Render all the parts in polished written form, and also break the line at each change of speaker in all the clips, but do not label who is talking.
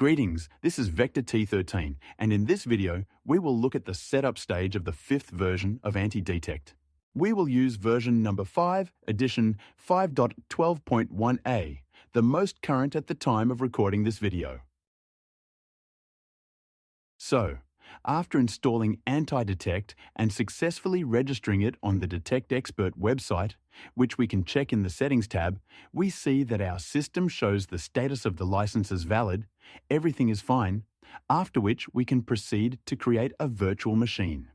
Greetings, this is Vector T13, and in this video, we will look at the setup stage of the 5th version of Anti-detect. We will use version number 5, edition 5.12.1a, the most current at the time of recording this video. So, after installing Anti-detect and successfully registering it on the detect.expert website, which we can check in the Settings tab, we see that our system shows the status of the license as valid, everything is fine, after which we can proceed to create a virtual machine.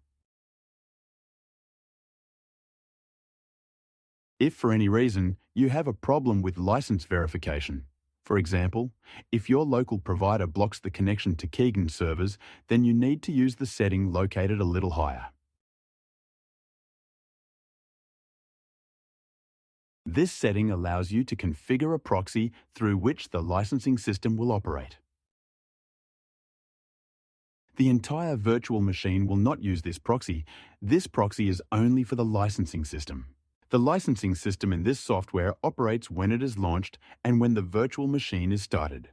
If for any reason you have a problem with license verification, for example, if your local provider blocks the connection to Keegan servers, then you need to use the setting located a little higher. This setting allows you to configure a proxy through which the licensing system will operate. The entire virtual machine will not use this proxy. This proxy is only for the licensing system. The licensing system in this software operates when it is launched and when the virtual machine is started.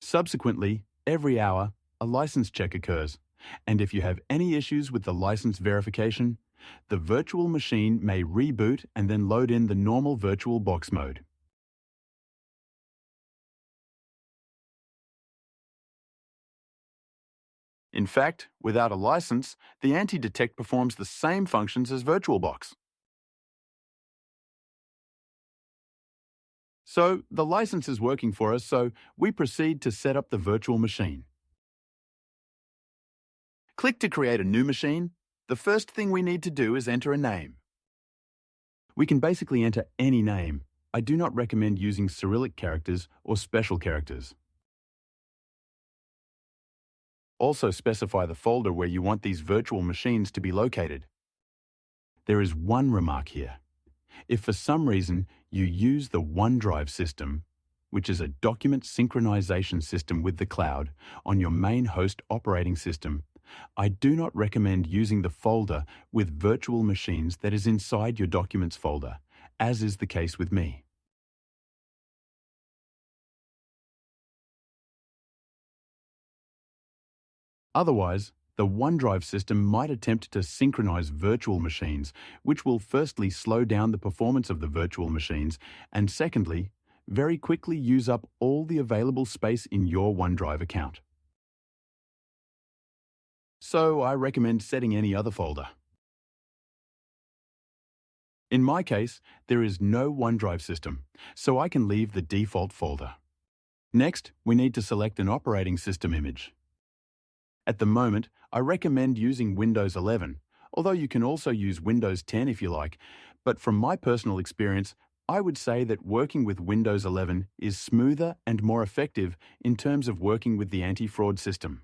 Subsequently, every hour, a license check occurs, and if you have any issues with the license verification, the virtual machine may reboot and then load in the normal virtual box mode. In fact, without a license, the Anti-detect performs the same functions as VirtualBox. So, the license is working for us, so we proceed to set up the virtual machine. Click to create a new machine. The first thing we need to do is enter a name. We can basically enter any name. I do not recommend using Cyrillic characters or special characters. Also specify the folder where you want these virtual machines to be located. There is one remark here. If for some reason you use the OneDrive system, which is a document synchronization system with the cloud, on your main host operating system, I do not recommend using the folder with virtual machines that is inside your Documents folder, as is the case with me. Otherwise, the OneDrive system might attempt to synchronize virtual machines, which will firstly slow down the performance of the virtual machines, and secondly, very quickly use up all the available space in your OneDrive account. So I recommend setting any other folder. In my case, there is no OneDrive system, so I can leave the default folder. Next, we need to select an operating system image. At the moment, I recommend using Windows 11, although you can also use Windows 10 if you like, but from my personal experience, I would say that working with Windows 11 is smoother and more effective in terms of working with the anti-fraud system.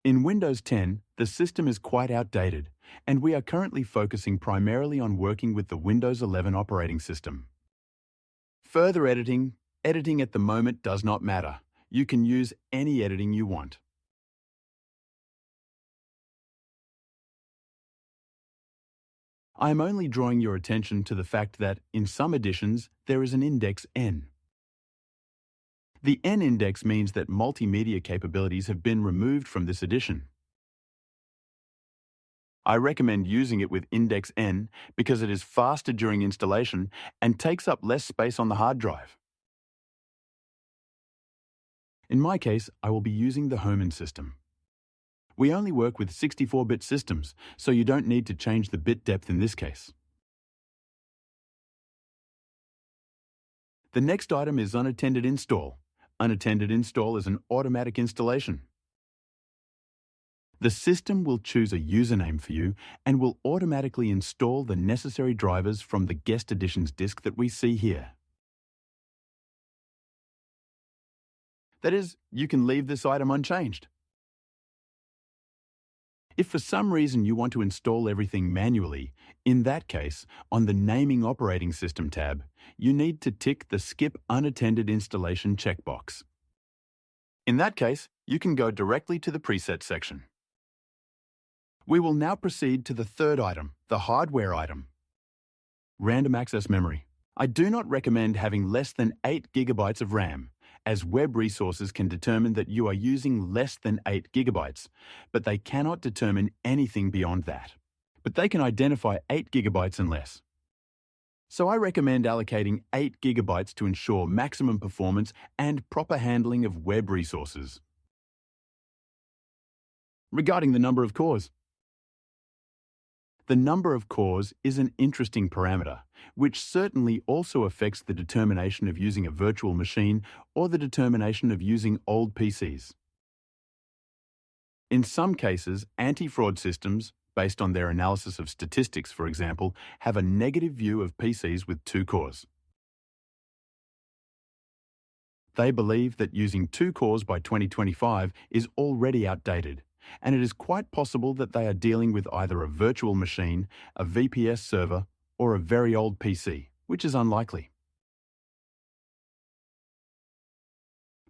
In Windows 10, the system is quite outdated, and we are currently focusing primarily on working with the Windows 11 operating system. Further editing at the moment does not matter. You can use any editing you want. I am only drawing your attention to the fact that, in some editions, there is an index N. The N index means that multimedia capabilities have been removed from this edition. I recommend using it with index N because it is faster during installation and takes up less space on the hard drive. In my case, I will be using the Homan system. We only work with 64-bit systems, so you don't need to change the bit depth in this case. The next item is unattended install. Unattended install is an automatic installation. The system will choose a username for you and will automatically install the necessary drivers from the Guest Editions disk that we see here. That is, you can leave this item unchanged. If for some reason you want to install everything manually, in that case, on the Naming Operating System tab, you need to tick the Skip Unattended Installation checkbox. In that case, you can go directly to the Preset section. We will now proceed to the third item, the hardware item. Random access memory. I do not recommend having less than 8 gigabytes of RAM, as web resources can determine that you are using less than 8 gigabytes, but they cannot determine anything beyond that. But they can identify 8 gigabytes and less. So I recommend allocating 8 gigabytes to ensure maximum performance and proper handling of web resources. Regarding the number of cores, the number of cores is an interesting parameter, which certainly also affects the determination of using a virtual machine or the determination of using old PCs. In some cases, anti-fraud systems, based on their analysis of statistics, for example, have a negative view of PCs with 2 cores. They believe that using 2 cores by 2025 is already outdated, and it is quite possible that they are dealing with either a virtual machine, a VPS server, or a very old PC, which is unlikely.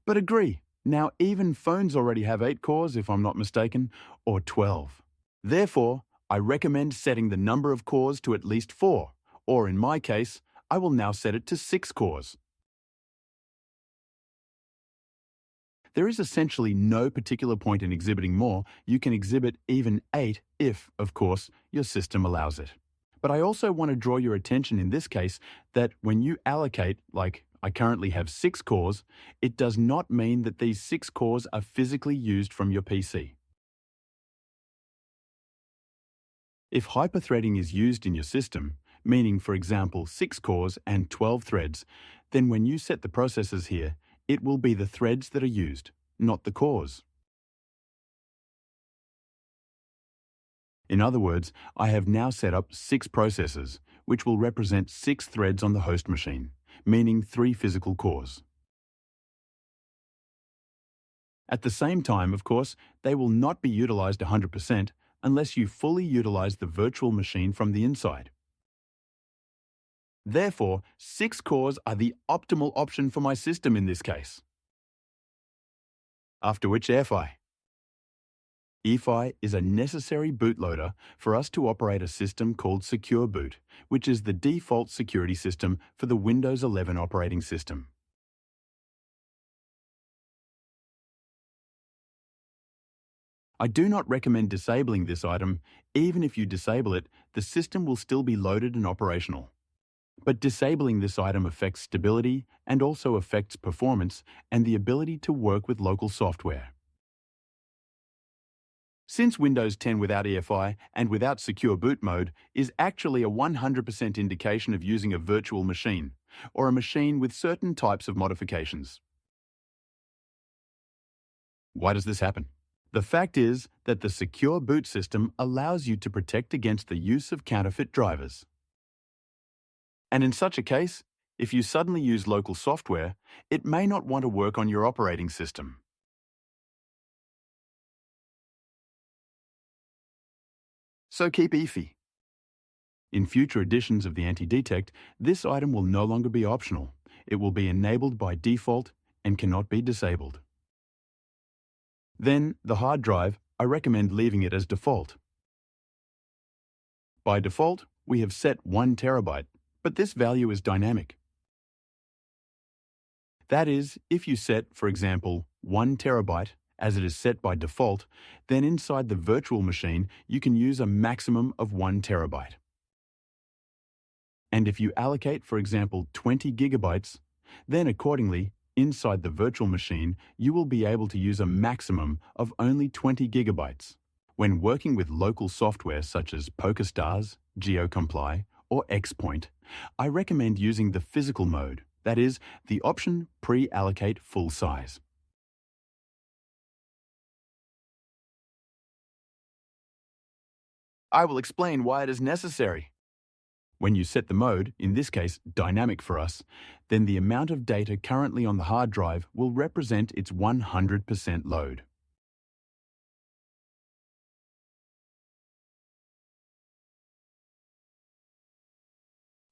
But agree, now even phones already have 8 cores, if I'm not mistaken, or 12. Therefore, I recommend setting the number of cores to at least 4, or in my case, I will now set it to 6 cores. There is essentially no particular point in exhibiting more. You can exhibit even 8 if, of course, your system allows it. But I also want to draw your attention in this case that when you allocate, like I currently have 6 cores, it does not mean that these 6 cores are physically used from your PC. If hyperthreading is used in your system, meaning for example 6 cores and 12 threads, then when you set the processors here, it will be the threads that are used, not the cores. In other words, I have now set up 6 processors, which will represent 6 threads on the host machine, meaning 3 physical cores. At the same time, of course, they will not be utilized 100% unless you fully utilize the virtual machine from the inside. Therefore, 6 cores are the optimal option for my system in this case. After which EFI. EFI is a necessary bootloader for us to operate a system called Secure Boot, which is the default security system for the Windows 11 operating system. I do not recommend disabling this item. Even if you disable it, the system will still be loaded and operational. But disabling this item affects stability and also affects performance and the ability to work with local software. Since Windows 10 without EFI and without Secure Boot mode is actually a 100% indication of using a virtual machine, or a machine with certain types of modifications. Why does this happen? The fact is that the Secure Boot system allows you to protect against the use of counterfeit drivers. And in such a case, if you suddenly use local software, it may not want to work on your operating system. So keep EFI. In future editions of the Anti-Detect, this item will no longer be optional. It will be enabled by default and cannot be disabled. Then, the hard drive, I recommend leaving it as default. By default, we have set 1 terabyte, but this value is dynamic. That is, if you set, for example, 1 terabyte, as it is set by default, then inside the virtual machine, you can use a maximum of 1 terabyte. And if you allocate, for example, 20 gigabytes, then accordingly, inside the virtual machine, you will be able to use a maximum of only 20 gigabytes. When working with local software such as PokerStars, GeoComply, or XPoint, I recommend using the physical mode, that is, the option pre-allocate full size. I will explain why it is necessary. When you set the mode, in this case dynamic for us, then the amount of data currently on the hard drive will represent its 100% load.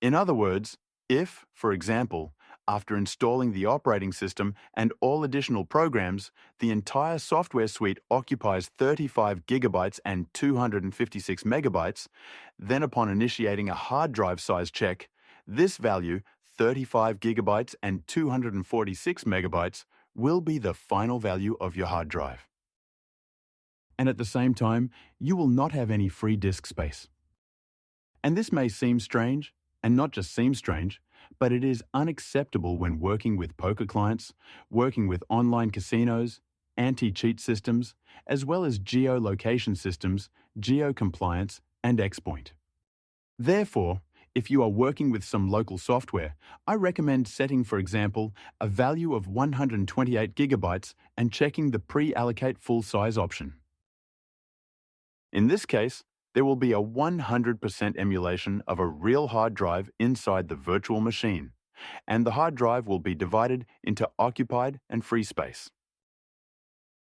In other words, if, for example, after installing the operating system and all additional programs, the entire software suite occupies 35 gigabytes and 256 megabytes, then upon initiating a hard drive size check, this value, 35 gigabytes and 246 megabytes will be the final value of your hard drive. And at the same time, you will not have any free disk space. And this may seem strange, and not just seem strange, but it is unacceptable when working with poker clients, working with online casinos, anti-cheat systems, as well as geolocation systems, geo-compliance, and Xpoint. Therefore, if you are working with some local software, I recommend setting, for example, a value of 128 gigabytes and checking the pre-allocate full-size option. In this case, there will be a 100% emulation of a real hard drive inside the virtual machine, and the hard drive will be divided into occupied and free space.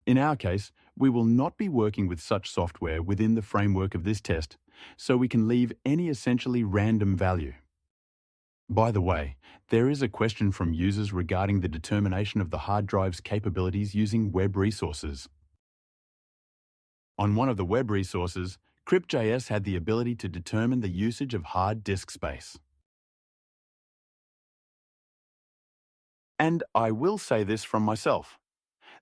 In our case, we will not be working with such software within the framework of this test, so we can leave any essentially random value. By the way, there is a question from users regarding the determination of the hard drive's capabilities using web resources. On one of the web resources, Crypt.js had the ability to determine the usage of hard disk space. And I will say this from myself.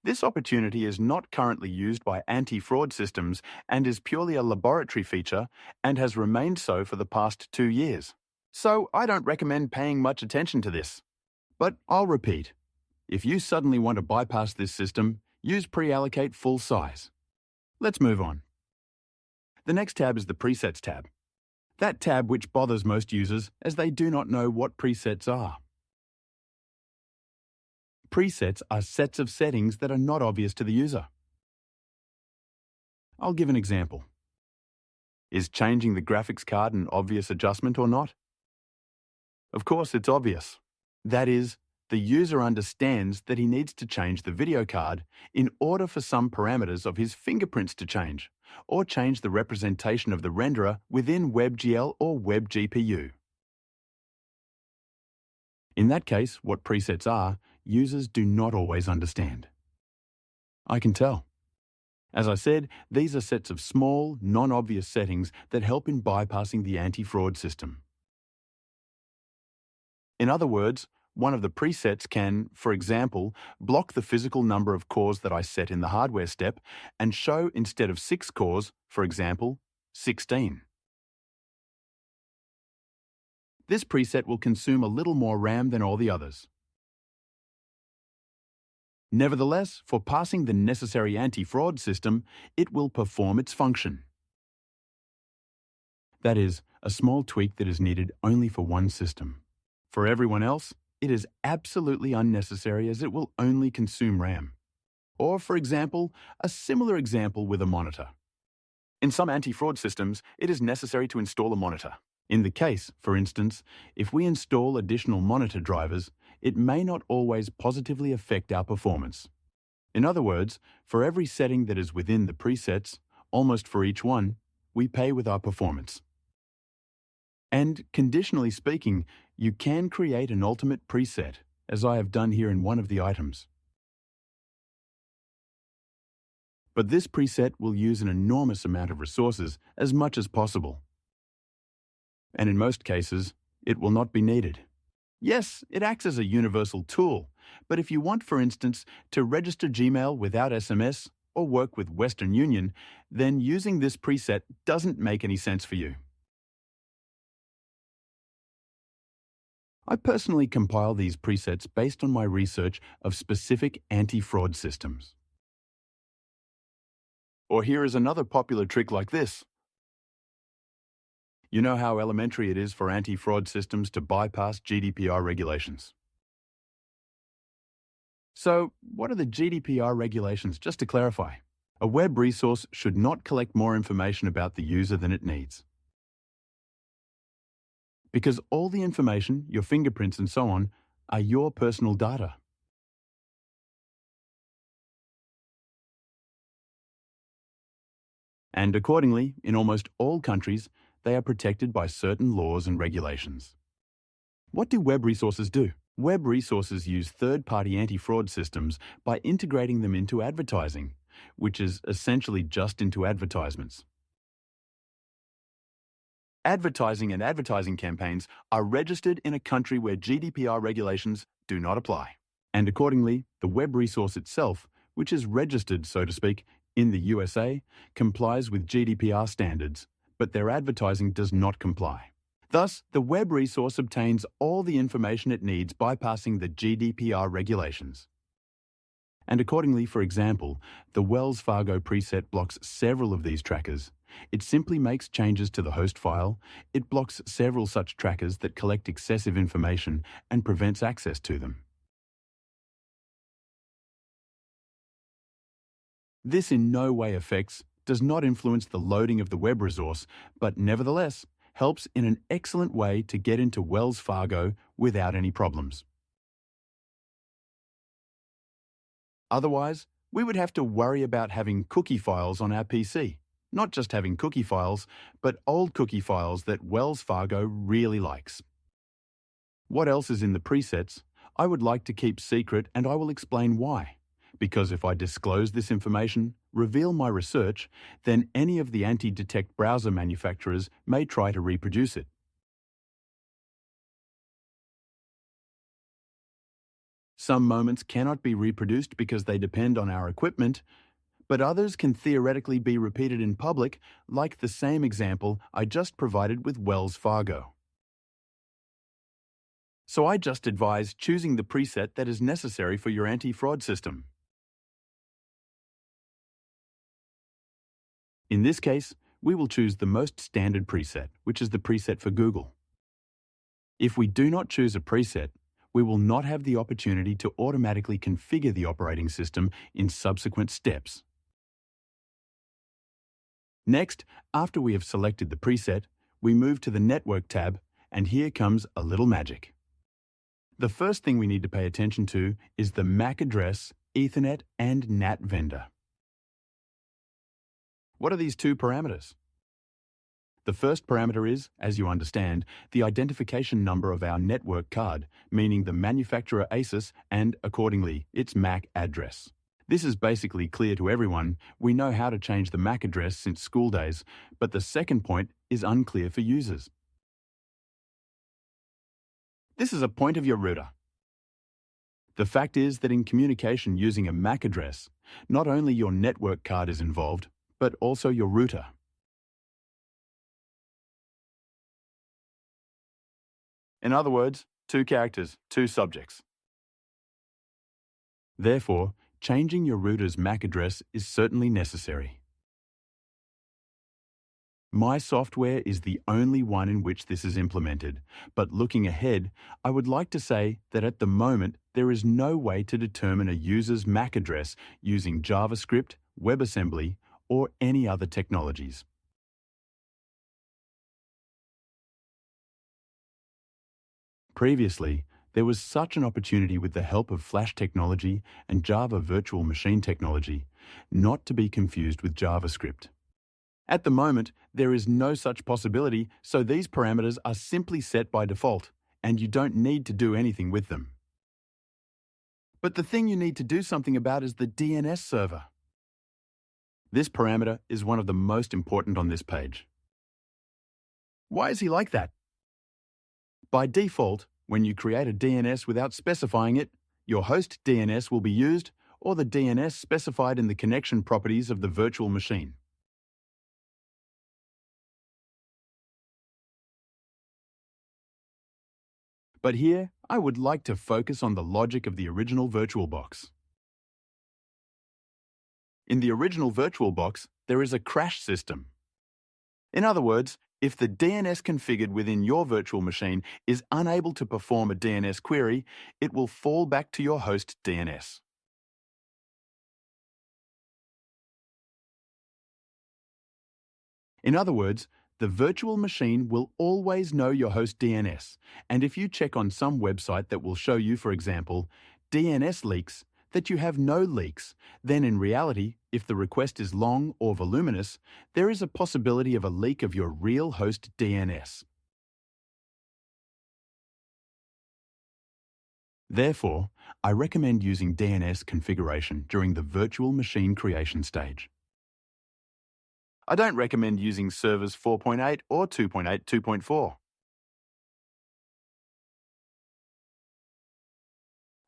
This opportunity is not currently used by anti-fraud systems and is purely a laboratory feature and has remained so for the past 2 years. So I don't recommend paying much attention to this. But I'll repeat. If you suddenly want to bypass this system, use pre-allocate full size. Let's move on. The next tab is the Presets tab. That tab which bothers most users as they do not know what presets are. Presets are sets of settings that are not obvious to the user. I'll give an example. Is changing the graphics card an obvious adjustment or not? Of course, it's obvious. That is, the user understands that he needs to change the video card in order for some parameters of his fingerprints to change, or change the representation of the renderer within WebGL or WebGPU. In that case, what presets are, users do not always understand. I can tell. As I said, these are sets of small, non-obvious settings that help in bypassing the anti-fraud system. In other words, one of the presets can, for example, block the physical number of cores that I set in the hardware step and show, instead of 6 cores, for example, 16. This preset will consume a little more RAM than all the others. Nevertheless, for passing the necessary anti-fraud system, it will perform its function. That is, a small tweak that is needed only for one system. For everyone else, it is absolutely unnecessary as it will only consume RAM. Or, for example, a similar example with a monitor. In some anti-fraud systems, it is necessary to install a monitor. In the case, for instance, if we install additional monitor drivers, it may not always positively affect our performance. In other words, for every setting that is within the presets, almost for each one, we pay with our performance. And, conditionally speaking, you can create an ultimate preset, as I have done here in one of the items. But this preset will use an enormous amount of resources as much as possible. And in most cases, it will not be needed. Yes, it acts as a universal tool, but if you want, for instance, to register Gmail without SMS or work with Western Union, then using this preset doesn't make any sense for you. I personally compile these presets based on my research of specific anti-fraud systems. Or here is another popular trick like this. You know how elementary it is for anti-fraud systems to bypass GDPR regulations. So, what are the GDPR regulations, just to clarify? A web resource should not collect more information about the user than it needs. Because all the information, your fingerprints and so on, are your personal data. And accordingly, in almost all countries, they are protected by certain laws and regulations. What do web resources do? Web resources use third-party anti-fraud systems by integrating them into advertising, which is essentially just into advertisements. Advertising and advertising campaigns are registered in a country where GDPR regulations do not apply. And accordingly, the web resource itself, which is registered, so to speak, in the USA, complies with GDPR standards, but their advertising does not comply. Thus, the web resource obtains all the information it needs bypassing the GDPR regulations. And accordingly, for example, the Wells Fargo preset blocks several of these trackers. It simply makes changes to the host file. It blocks several such trackers that collect excessive information and prevents access to them. This in no way affects, does not influence the loading of the web resource, but nevertheless helps in an excellent way to get into Wells Fargo without any problems. Otherwise, we would have to worry about having cookie files on our PC. Not just having cookie files, but old cookie files that Wells Fargo really likes. What else is in the presets? I would like to keep secret, and I will explain why. Because if I disclose this information, reveal my research, then any of the anti-detect browser manufacturers may try to reproduce it. Some moments cannot be reproduced because they depend on our equipment, but others can theoretically be repeated in public, like the same example I just provided with Wells Fargo. So I just advise choosing the preset that is necessary for your anti-fraud system. In this case, we will choose the most standard preset, which is the preset for Google. If we do not choose a preset, we will not have the opportunity to automatically configure the operating system in subsequent steps. Next, after we have selected the preset, we move to the Network tab, and here comes a little magic. The first thing we need to pay attention to is the MAC address, Ethernet, and NAT vendor. What are these two parameters? The first parameter is, as you understand, the identification number of our network card, meaning the manufacturer ASUS and, accordingly, its MAC address. This is basically clear to everyone. We know how to change the MAC address since school days, but the second point is unclear for users. This is a point of your router. The fact is that in communication using a MAC address, not only your network card is involved, but also your router. In other words, two characters, two subjects. Therefore, changing your router's MAC address is certainly necessary. My software is the only one in which this is implemented, but looking ahead, I would like to say that at the moment there is no way to determine a user's MAC address using JavaScript, WebAssembly, or any other technologies. Previously, there was such an opportunity with the help of Flash technology and Java virtual machine technology, not to be confused with JavaScript. At the moment, there is no such possibility, so these parameters are simply set by default, and you don't need to do anything with them. But the thing you need to do something about is the DNS server. This parameter is one of the most important on this page. Why is he like that? By default, when you create a DNS without specifying it, your host DNS will be used, or the DNS specified in the connection properties of the virtual machine. But here, I would like to focus on the logic of the original VirtualBox. In the original VirtualBox, there is a crash system. In other words, if the DNS configured within your virtual machine is unable to perform a DNS query, it will fall back to your host DNS. In other words, the virtual machine will always know your host DNS, and if you check on some website that will show you, for example, DNS leaks, that you have no leaks, then in reality, if the request is long or voluminous, there is a possibility of a leak of your real host DNS. Therefore, I recommend using DNS configuration during the virtual machine creation stage. I don't recommend using servers 4.8 or 2.8 2.4.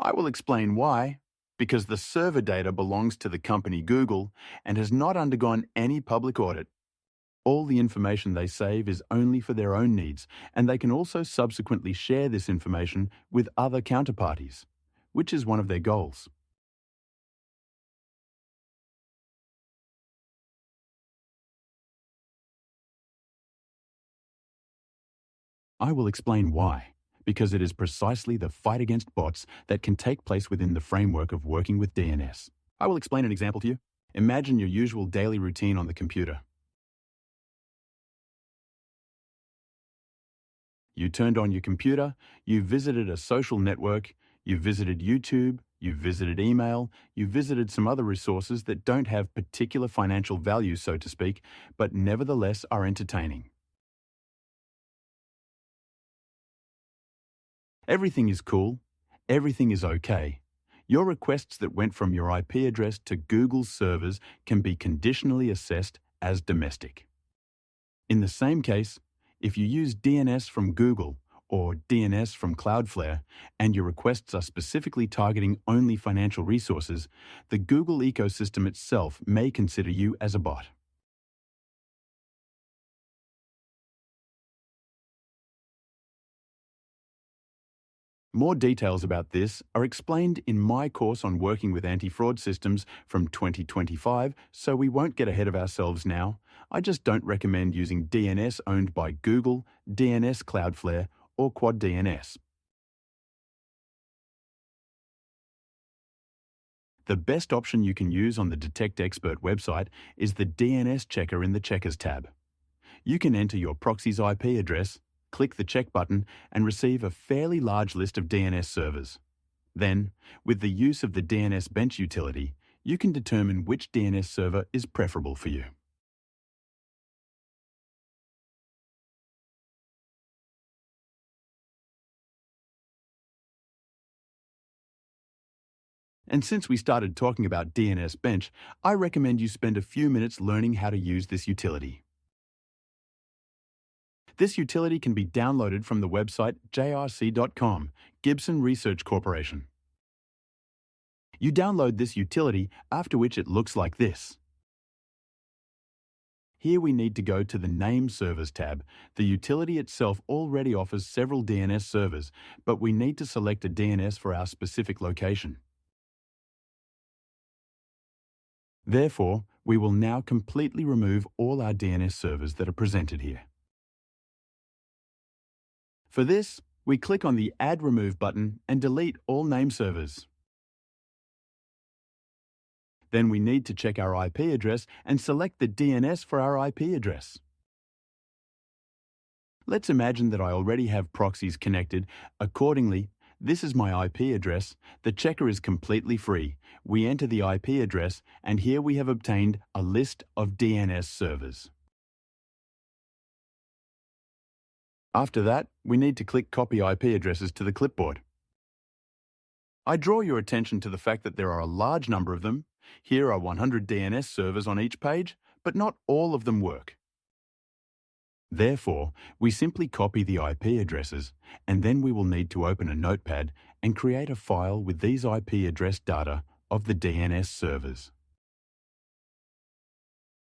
I will explain why. Because the server data belongs to the company Google and has not undergone any public audit. All the information they save is only for their own needs, and they can also subsequently share this information with other counterparties, which is one of their goals. I will explain why, because it is precisely the fight against bots that can take place within the framework of working with DNS. I will explain an example to you. Imagine your usual daily routine on the computer. You turned on your computer, you visited a social network, you visited YouTube, you visited email, you visited some other resources that don't have particular financial value, so to speak, but nevertheless are entertaining. Everything is cool, everything is okay. Your requests that went from your IP address to Google's servers can be conditionally assessed as domestic. In the same case, if you use DNS from Google or DNS from Cloudflare and your requests are specifically targeting only financial resources, the Google ecosystem itself may consider you as a bot. More details about this are explained in my course on working with anti-fraud systems from 2025, so we won't get ahead of ourselves now. I just don't recommend using DNS owned by Google, DNS Cloudflare, or Quad DNS. The best option you can use on the detect.expert website is the DNS checker in the Checkers tab. You can enter your proxy's IP address, click the check button, and receive a fairly large list of DNS servers. Then, with the use of the DNS bench utility, you can determine which DNS server is preferable for you. And since we started talking about DNS bench, I recommend you spend a few minutes learning how to use this utility. This utility can be downloaded from the website jrc.com, Gibson Research Corporation. You download this utility, after which it looks like this. Here we need to go to the Name Servers tab. The utility itself already offers several DNS servers, but we need to select a DNS for our specific location. Therefore, we will now completely remove all our DNS servers that are presented here. For this, we click on the Add Remove button and delete all name servers. Then we need to check our IP address and select the DNS for our IP address. Let's imagine that I already have proxies connected. Accordingly, this is my IP address. The checker is completely free. We enter the IP address, and here we have obtained a list of DNS servers. After that, we need to click Copy IP addresses to the clipboard. I draw your attention to the fact that there are a large number of them. Here are 100 DNS servers on each page, but not all of them work. Therefore, we simply copy the IP addresses, and then we will need to open a notepad and create a file with these IP address data of the DNS servers.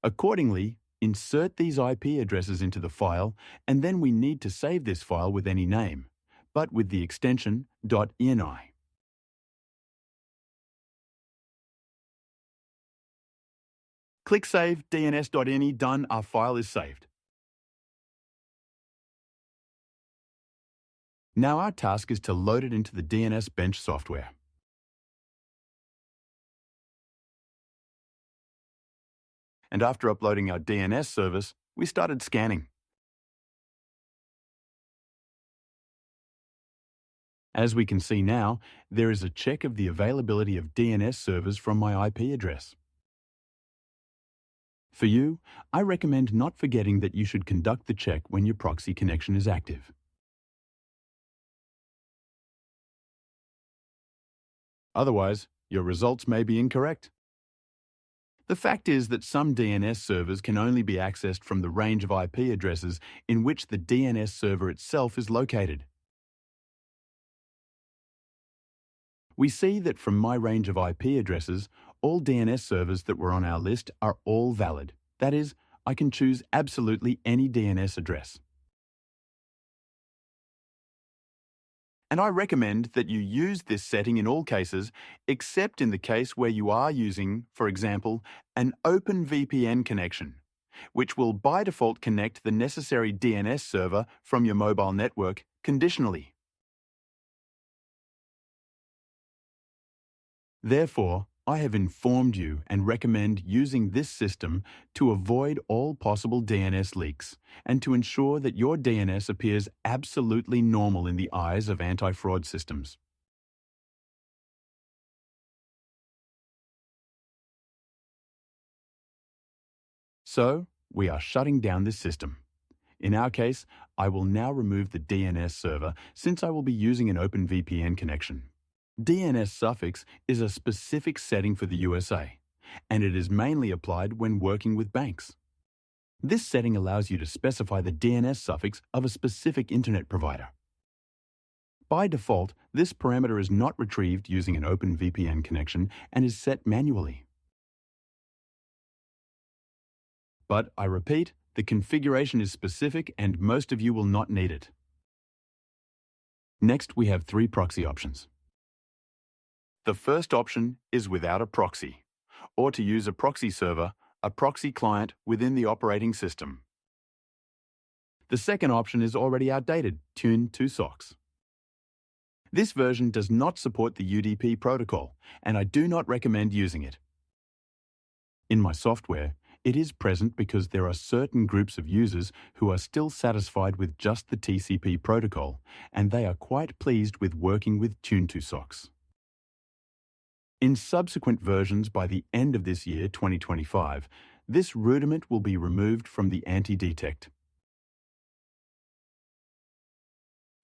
Accordingly, insert these IP addresses into the file, and then we need to save this file with any name, but with the extension .ini. Click Save, DNS.ini, done, our file is saved. Now our task is to load it into the DNS bench software. And after uploading our DNS service, we started scanning. As we can see now, there is a check of the availability of DNS servers from my IP address. For you, I recommend not forgetting that you should conduct the check when your proxy connection is active. Otherwise, your results may be incorrect. The fact is that some DNS servers can only be accessed from the range of IP addresses in which the DNS server itself is located. We see that from my range of IP addresses, all DNS servers that were on our list are all valid. That is, I can choose absolutely any DNS address. And I recommend that you use this setting in all cases, except in the case where you are using, for example, an open VPN connection, which will by default connect the necessary DNS server from your mobile network conditionally. Therefore, I have informed you and recommend using this system to avoid all possible DNS leaks and to ensure that your DNS appears absolutely normal in the eyes of anti-fraud systems. So, we are shutting down this system. In our case, I will now remove the DNS server since I will be using an open VPN connection. DNS suffix is a specific setting for the USA, and it is mainly applied when working with banks. This setting allows you to specify the DNS suffix of a specific internet provider. By default, this parameter is not retrieved using an open VPN connection and is set manually. But I repeat, the configuration is specific and most of you will not need it. Next, we have 3 proxy options. The first option is without a proxy, or to use a proxy server, a proxy client within the operating system. The second option is already outdated, tuned to SOCKS. This version does not support the UDP protocol, and I do not recommend using it. In my software, it is present because there are certain groups of users who are still satisfied with just the TCP protocol, and they are quite pleased with working with tuned to SOCKS. In subsequent versions by the end of this year, 2025, this rudiment will be removed from the Anti-detect.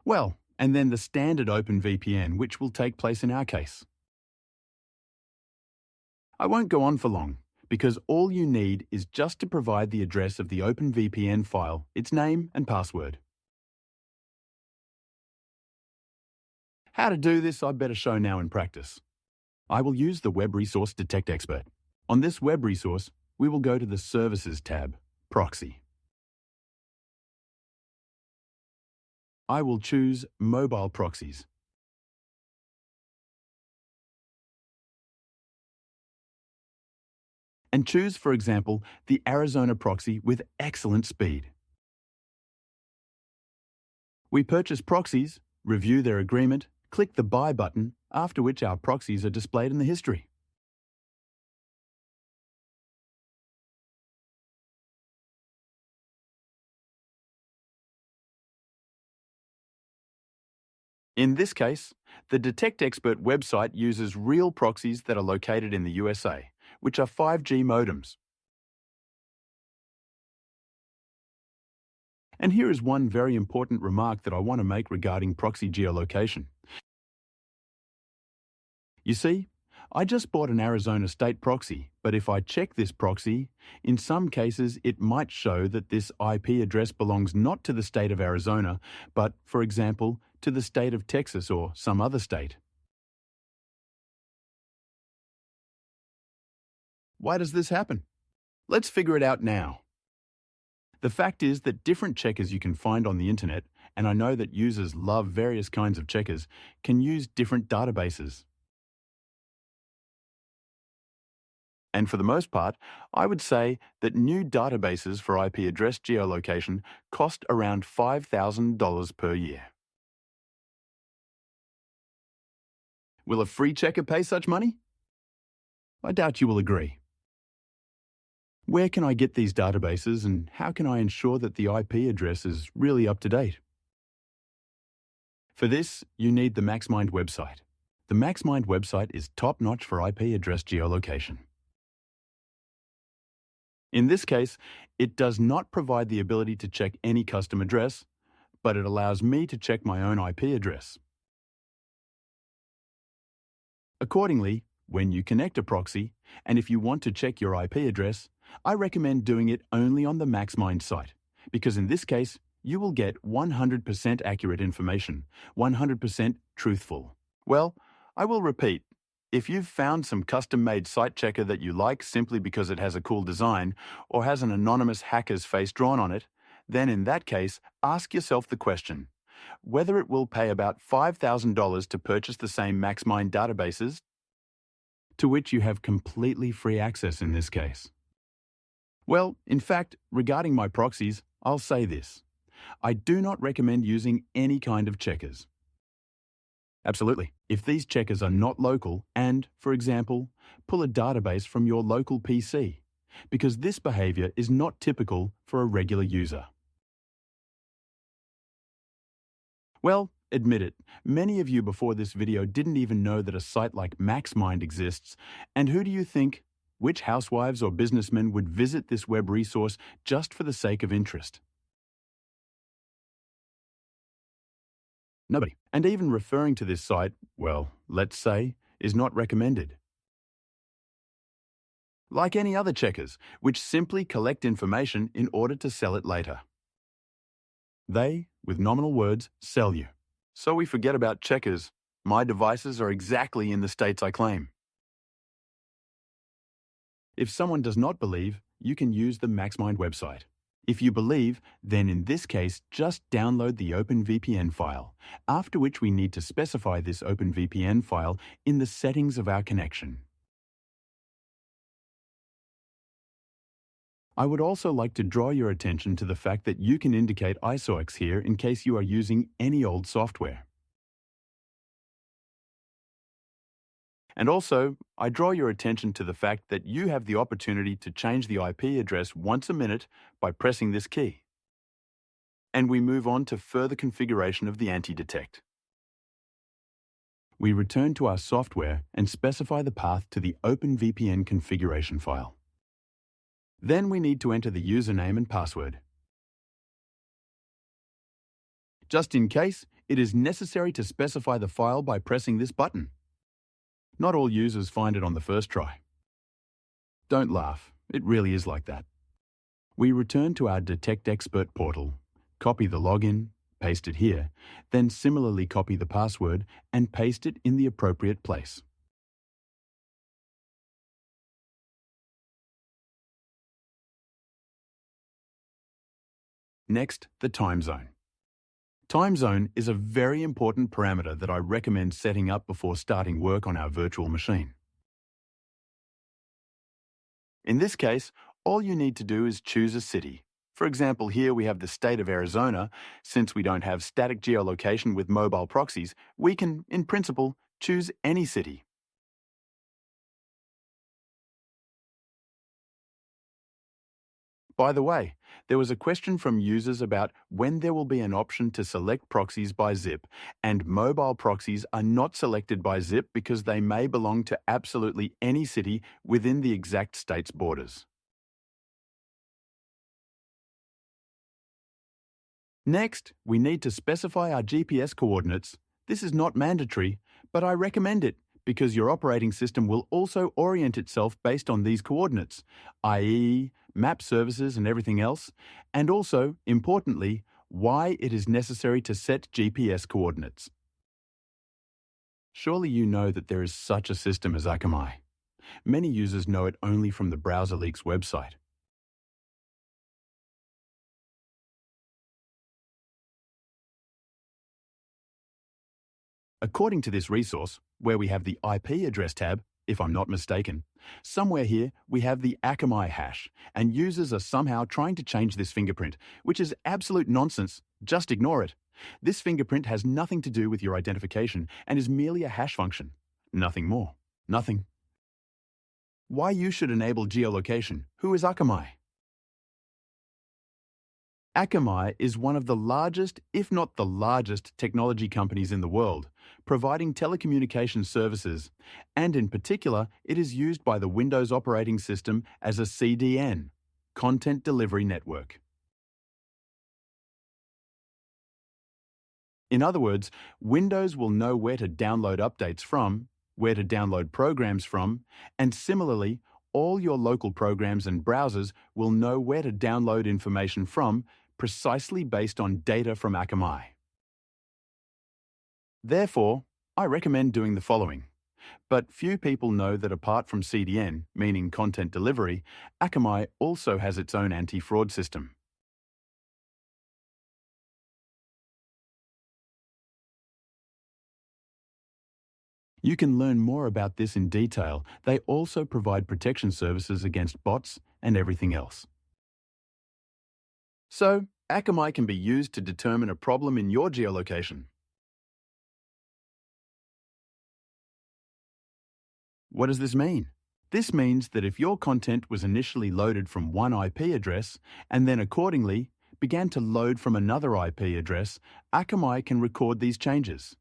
Well, and then the standard OpenVPN, which will take place in our case. I won't go on for long, because all you need is just to provide the address of the OpenVPN file, its name and password. How to do this I'd better show now in practice. I will use the web resource detect.expert. On this web resource, we will go to the Services tab, Proxy. I will choose Mobile Proxies. And choose, for example, the Arizona proxy with excellent speed. We purchase proxies, review their agreement, click the Buy button, after which our proxies are displayed in the history. In this case, the detect.expert website uses real proxies that are located in the USA, which are 5G modems. And here is one very important remark that I want to make regarding proxy geolocation. You see, I just bought an Arizona state proxy, but if I check this proxy, in some cases it might show that this IP address belongs not to the state of Arizona, but, for example, to the state of Texas or some other state. Why does this happen? Let's figure it out now. The fact is that different checkers you can find on the internet, and I know that users love various kinds of checkers, can use different databases. And for the most part, I would say that new databases for IP address geolocation cost around $5,000 per year. Will a free checker pay such money? I doubt you will agree. Where can I get these databases and how can I ensure that the IP address is really up to date? For this, you need the MaxMind website. The MaxMind website is top-notch for IP address geolocation. In this case, it does not provide the ability to check any custom address, but it allows me to check my own IP address. Accordingly, when you connect a proxy, and if you want to check your IP address, I recommend doing it only on the MaxMind site, because in this case, you will get 100% accurate information, 100% truthful. Well, I will repeat. If you've found some custom-made site checker that you like simply because it has a cool design or has an anonymous hacker's face drawn on it, then in that case, ask yourself the question, whether it will pay about $5,000 to purchase the same MaxMind databases, to which you have completely free access in this case. Well, in fact, regarding my proxies, I'll say this. I do not recommend using any kind of checkers. Absolutely. If these checkers are not local and, for example, pull a database from your local PC, because this behavior is not typical for a regular user. Well, admit it, many of you before this video didn't even know that a site like MaxMind exists, and who do you think, which housewives or businessmen would visit this web resource just for the sake of interest? Nobody. And even referring to this site, well, let's say, is not recommended. Like any other checkers, which simply collect information in order to sell it later. They, with nominal words, sell you. So we forget about checkers. My devices are exactly in the states I claim. If someone does not believe, you can use the MaxMind website. If you believe, then in this case, just download the OpenVPN file, after which we need to specify this OpenVPN file in the settings of our connection. I would also like to draw your attention to the fact that you can indicate ISOX here in case you are using any old software. And also, I draw your attention to the fact that you have the opportunity to change the IP address once a minute by pressing this key. And we move on to further configuration of the Antidetect. We return to our software and specify the path to the OpenVPN configuration file. Then we need to enter the username and password. Just in case, it is necessary to specify the file by pressing this button. Not all users find it on the first try. Don't laugh, it really is like that. We return to our detect.expert portal, copy the login, paste it here, then similarly copy the password and paste it in the appropriate place. Next, the time zone. Time zone is a very important parameter that I recommend setting up before starting work on our virtual machine. In this case, all you need to do is choose a city. For example, here we have the state of Arizona. Since we don't have static geolocation with mobile proxies, we can, in principle, choose any city. By the way, there was a question from users about when there will be an option to select proxies by zip, and mobile proxies are not selected by zip because they may belong to absolutely any city within the exact state's borders. Next, we need to specify our GPS coordinates. This is not mandatory, but I recommend it because your operating system will also orient itself based on these coordinates, i.e., map services and everything else, and also, importantly, why it is necessary to set GPS coordinates. Surely you know that there is such a system as Akamai. Many users know it only from the BrowserLeaks website. According to this resource, where we have the IP address tab, if I'm not mistaken, somewhere here we have the Akamai hash, and users are somehow trying to change this fingerprint, which is absolute nonsense. Just ignore it. This fingerprint has nothing to do with your identification and is merely a hash function. Nothing more. Nothing. Why you should enable geolocation? Who is Akamai? Akamai is one of the largest, if not the largest, technology companies in the world, providing telecommunication services, and in particular, it is used by the Windows operating system as a CDN, Content Delivery Network. In other words, Windows will know where to download updates from, where to download programs from, and similarly, all your local programs and browsers will know where to download information from precisely based on data from Akamai. Therefore, I recommend doing the following. But few people know that apart from CDN, meaning content delivery, Akamai also has its own anti-fraud system. You can learn more about this in detail. They also provide protection services against bots and everything else. So, Akamai can be used to determine a problem in your geolocation. What does this mean? This means that if your content was initially loaded from one IP address and then accordingly began to load from another IP address, Akamai can record these changes.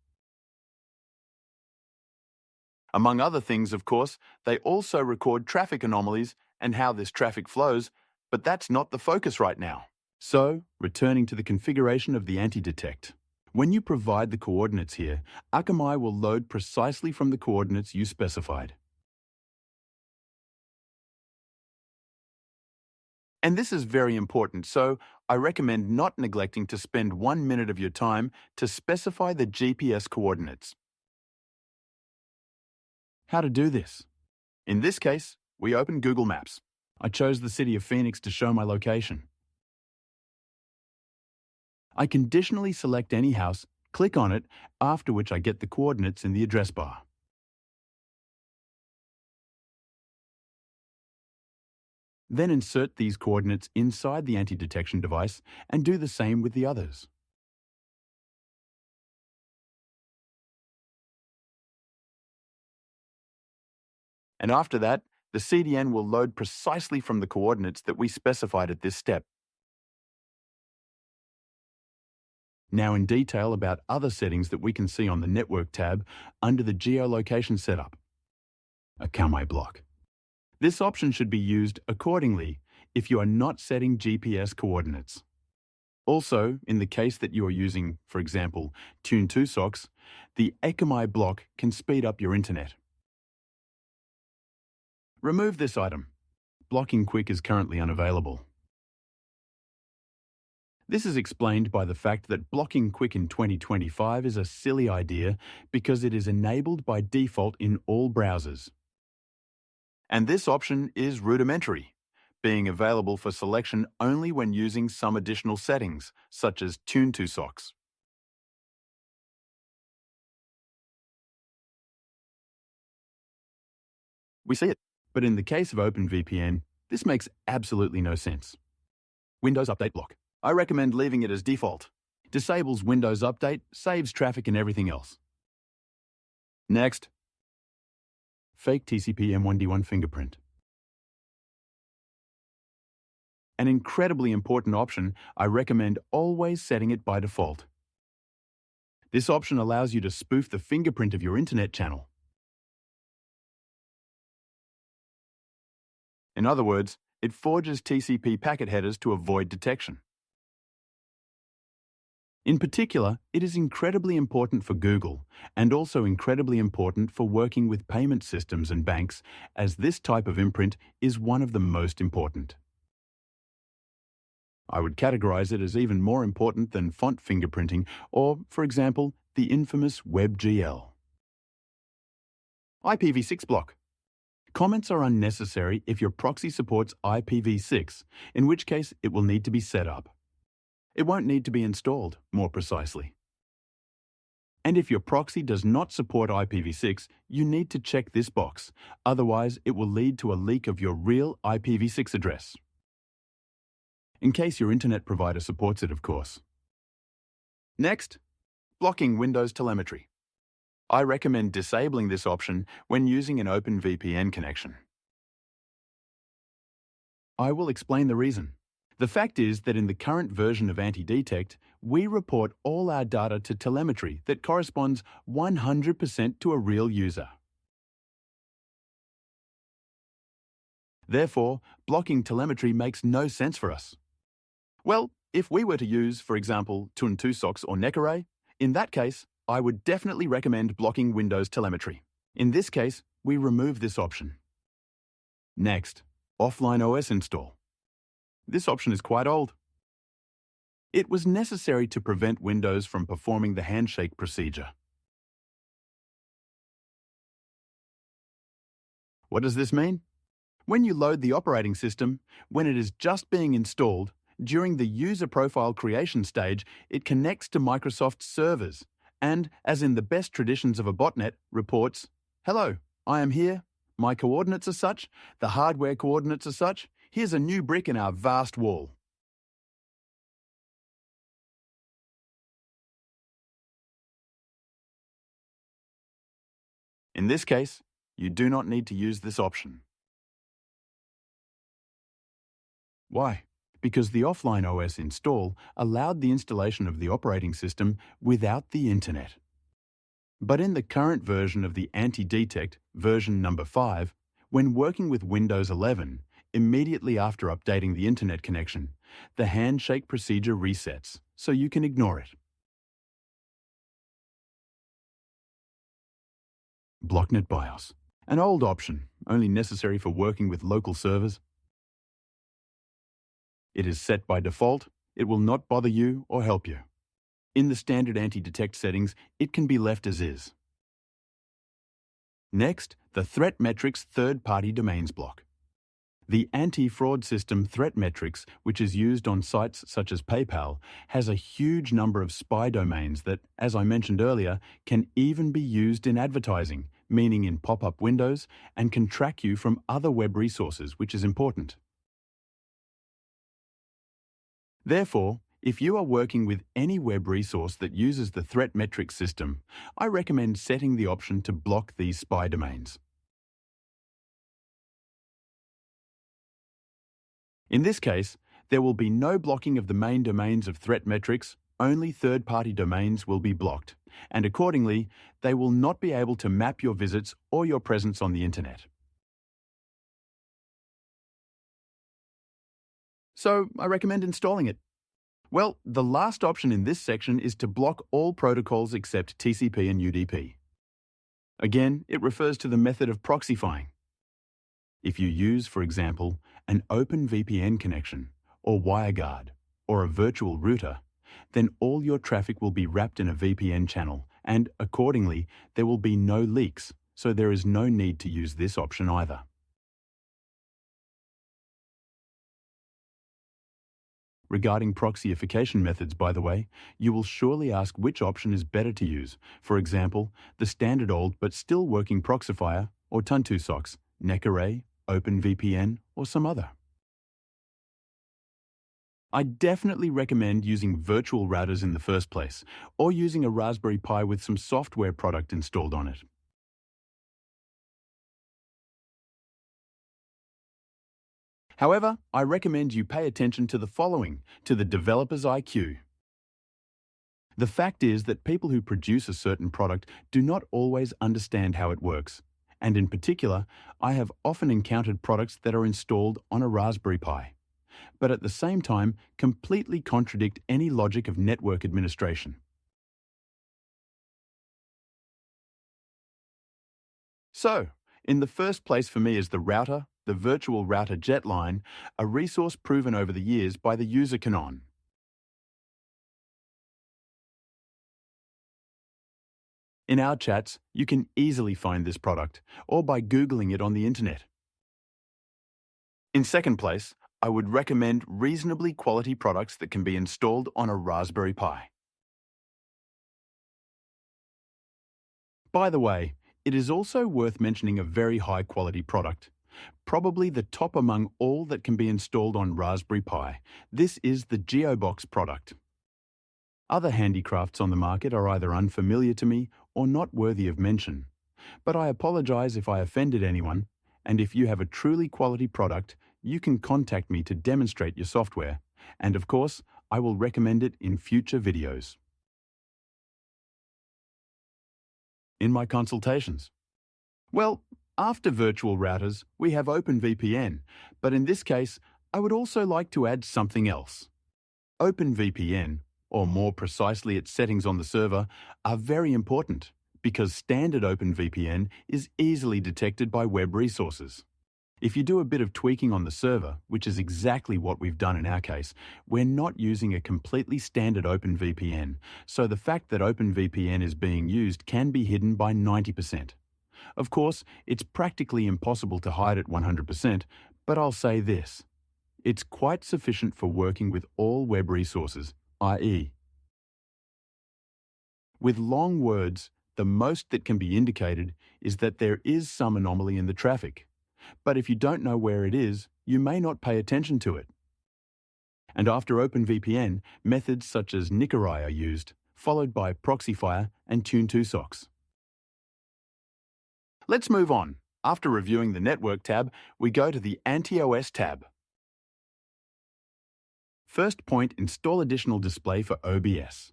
Among other things, of course, they also record traffic anomalies and how this traffic flows, but that's not the focus right now. So, returning to the configuration of the Anti-detect. When you provide the coordinates here, Akamai will load precisely from the coordinates you specified. And this is very important, so I recommend not neglecting to spend 1 minute of your time to specify the GPS coordinates. How to do this? In this case, we open Google Maps. I chose the city of Phoenix to show my location. I conditionally select any house, click on it, after which I get the coordinates in the address bar. Then insert these coordinates inside the anti-detection device and do the same with the others. And after that, the CDN will load precisely from the coordinates that we specified at this step. Now in detail about other settings that we can see on the Network tab under the Geolocation setup. Akamai block. This option should be used accordingly if you are not setting GPS coordinates. Also, in the case that you are using, for example, Tune2Socks, the Akamai block can speed up your internet. Remove this item. Blocking Quick is currently unavailable. This is explained by the fact that blocking Quick in 2025 is a silly idea because it is enabled by default in all browsers. And this option is rudimentary, being available for selection only when using some additional settings, such as Tune2Socks. We see it, but in the case of OpenVPN, this makes absolutely no sense. Windows Update block. I recommend leaving it as default. Disables Windows Update, saves traffic and everything else. Next. Fake TCP M1D1 fingerprint. An incredibly important option, I recommend always setting it by default. This option allows you to spoof the fingerprint of your internet channel. In other words, it forges TCP packet headers to avoid detection. In particular, it is incredibly important for Google and also incredibly important for working with payment systems and banks, as this type of imprint is one of the most important. I would categorize it as even more important than font fingerprinting or, for example, the infamous WebGL. IPv6 block. Comments are unnecessary if your proxy supports IPv6, in which case it will need to be set up. It won't need to be installed, more precisely. And if your proxy does not support IPv6, you need to check this box, otherwise it will lead to a leak of your real IPv6 address. In case your internet provider supports it, of course. Next, blocking Windows telemetry. I recommend disabling this option when using an OpenVPN connection. I will explain the reason. The fact is that in the current version of Anti-detect, we report all our data to telemetry that corresponds 100% to a real user. Therefore, blocking telemetry makes no sense for us. Well, if we were to use, for example, Tune2Socks or Necare, in that case, I would definitely recommend blocking Windows telemetry. In this case, we remove this option. Next, Offline OS install. This option is quite old. It was necessary to prevent Windows from performing the handshake procedure. What does this mean? When you load the operating system, when it is just being installed, during the user profile creation stage, it connects to Microsoft's servers and, as in the best traditions of a botnet, reports, "Hello, I am here. My coordinates are such. The hardware coordinates are such. Here's a new brick in our vast wall." In this case, you do not need to use this option. Why? Because the offline OS install allowed the installation of the operating system without the internet. But in the current version of the Anti-detect, version number 5, when working with Windows 11, immediately after updating the internet connection, the handshake procedure resets, so you can ignore it. BlockNet BIOS. An old option, only necessary for working with local servers. It is set by default. It will not bother you or help you. In the standard anti-detect settings, it can be left as is. Next, the Threat Metrics third-party domains block. The anti-fraud system Threat Metrics, which is used on sites such as PayPal, has a huge number of spy domains that, as I mentioned earlier, can even be used in advertising, meaning in pop-up windows, and can track you from other web resources, which is important. Therefore, if you are working with any web resource that uses the Threat Metrics system, I recommend setting the option to block these spy domains. In this case, there will be no blocking of the main domains of Threat Metrics, only third-party domains will be blocked, and accordingly, they will not be able to map your visits or your presence on the internet. So, I recommend installing it. Well, the last option in this section is to block all protocols except TCP and UDP. Again, it refers to the method of proxyfying. If you use, for example, an open VPN connection, or WireGuard, or a virtual router, then all your traffic will be wrapped in a VPN channel, and accordingly, there will be no leaks, so there is no need to use this option either. Regarding proxyification methods, by the way, you will surely ask which option is better to use. For example, the standard old but still working Proxifier, or Tuntusocks, NecArray, OpenVPN, or some other. I definitely recommend using virtual routers in the first place, or using a Raspberry Pi with some software product installed on it. However, I recommend you pay attention to the following, to the developer's IQ. The fact is that people who produce a certain product do not always understand how it works. And in particular, I have often encountered products that are installed on a Raspberry Pi, but at the same time completely contradict any logic of network administration. So, in the first place for me is the router, the virtual router Jetline, a resource proven over the years by the user Canon. In our chats, you can easily find this product, or by Googling it on the internet. In second place, I would recommend reasonably quality products that can be installed on a Raspberry Pi. By the way, it is also worth mentioning a very high quality product. Probably the top among all that can be installed on Raspberry Pi. This is the GeoBox product. Other handicrafts on the market are either unfamiliar to me or not worthy of mention. But I apologize if I offended anyone, and if you have a truly quality product, you can contact me to demonstrate your software, and of course, I will recommend it in future videos. In my consultations. Well, after virtual routers, we have OpenVPN, but in this case, I would also like to add something else. OpenVPN, or more precisely its settings on the server, are very important because standard OpenVPN is easily detected by web resources. If you do a bit of tweaking on the server, which is exactly what we've done in our case, we're not using a completely standard OpenVPN, so the fact that OpenVPN is being used can be hidden by 90%. Of course, it's practically impossible to hide it 100%, but I'll say this. It's quite sufficient for working with all web resources, i.e., with long words, the most that can be indicated is that there is some anomaly in the traffic. But if you don't know where it is, you may not pay attention to it. And after OpenVPN, methods such as Nicorai are used, followed by Proxyfire and Tune2Socks. Let's move on. After reviewing the Network tab, we go to the Antios tab. First point, install additional display for OBS.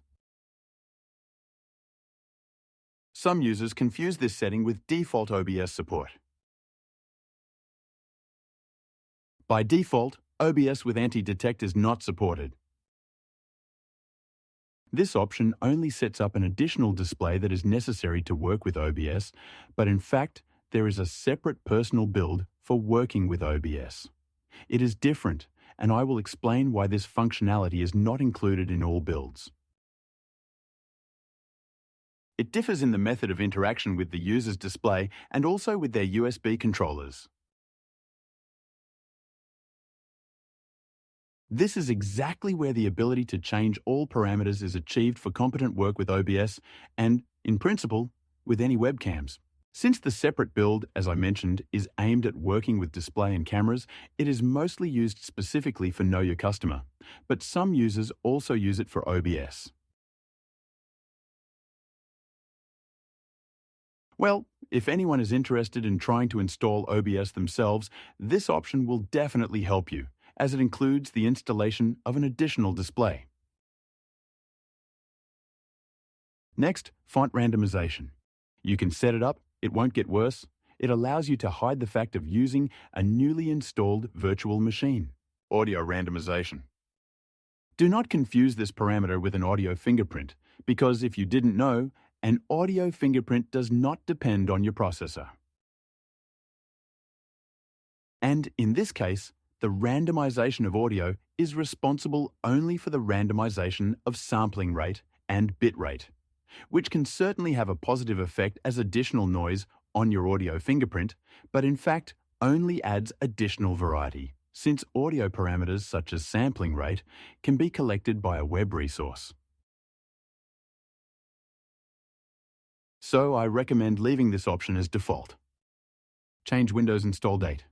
Some users confuse this setting with default OBS support. By default, OBS with Anti-detect is not supported. This option only sets up an additional display that is necessary to work with OBS, but in fact, there is a separate personal build for working with OBS. It is different, and I will explain why this functionality is not included in all builds. It differs in the method of interaction with the user's display and also with their USB controllers. This is exactly where the ability to change all parameters is achieved for competent work with OBS and, in principle, with any webcams. Since the separate build, as I mentioned, is aimed at working with display and cameras, it is mostly used specifically for Know Your Customer, but some users also use it for OBS. Well, if anyone is interested in trying to install OBS themselves, this option will definitely help you, as it includes the installation of an additional display. Next, font randomization. You can set it up, it won't get worse. It allows you to hide the fact of using a newly installed virtual machine. Audio randomization. Do not confuse this parameter with an audio fingerprint, because if you didn't know, an audio fingerprint does not depend on your processor. And in this case, the randomization of audio is responsible only for the randomization of sampling rate and bit rate, which can certainly have a positive effect as additional noise on your audio fingerprint, but in fact only adds additional variety, since audio parameters such as sampling rate can be collected by a web resource. So I recommend leaving this option as default. Change Windows install date.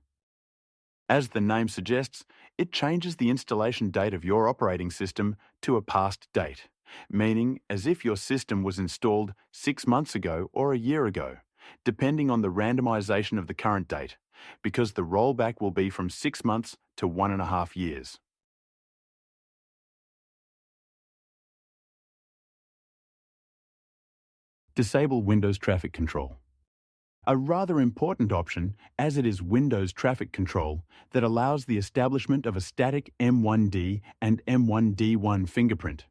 As the name suggests, it changes the installation date of your operating system to a past date, meaning as if your system was installed 6 months ago or a year ago, depending on the randomization of the current date, because the rollback will be from 6 months to 1.5 years. Disable Windows Traffic Control. A rather important option, as it is Windows traffic control that allows the establishment of a static M1D and M1D1 fingerprint.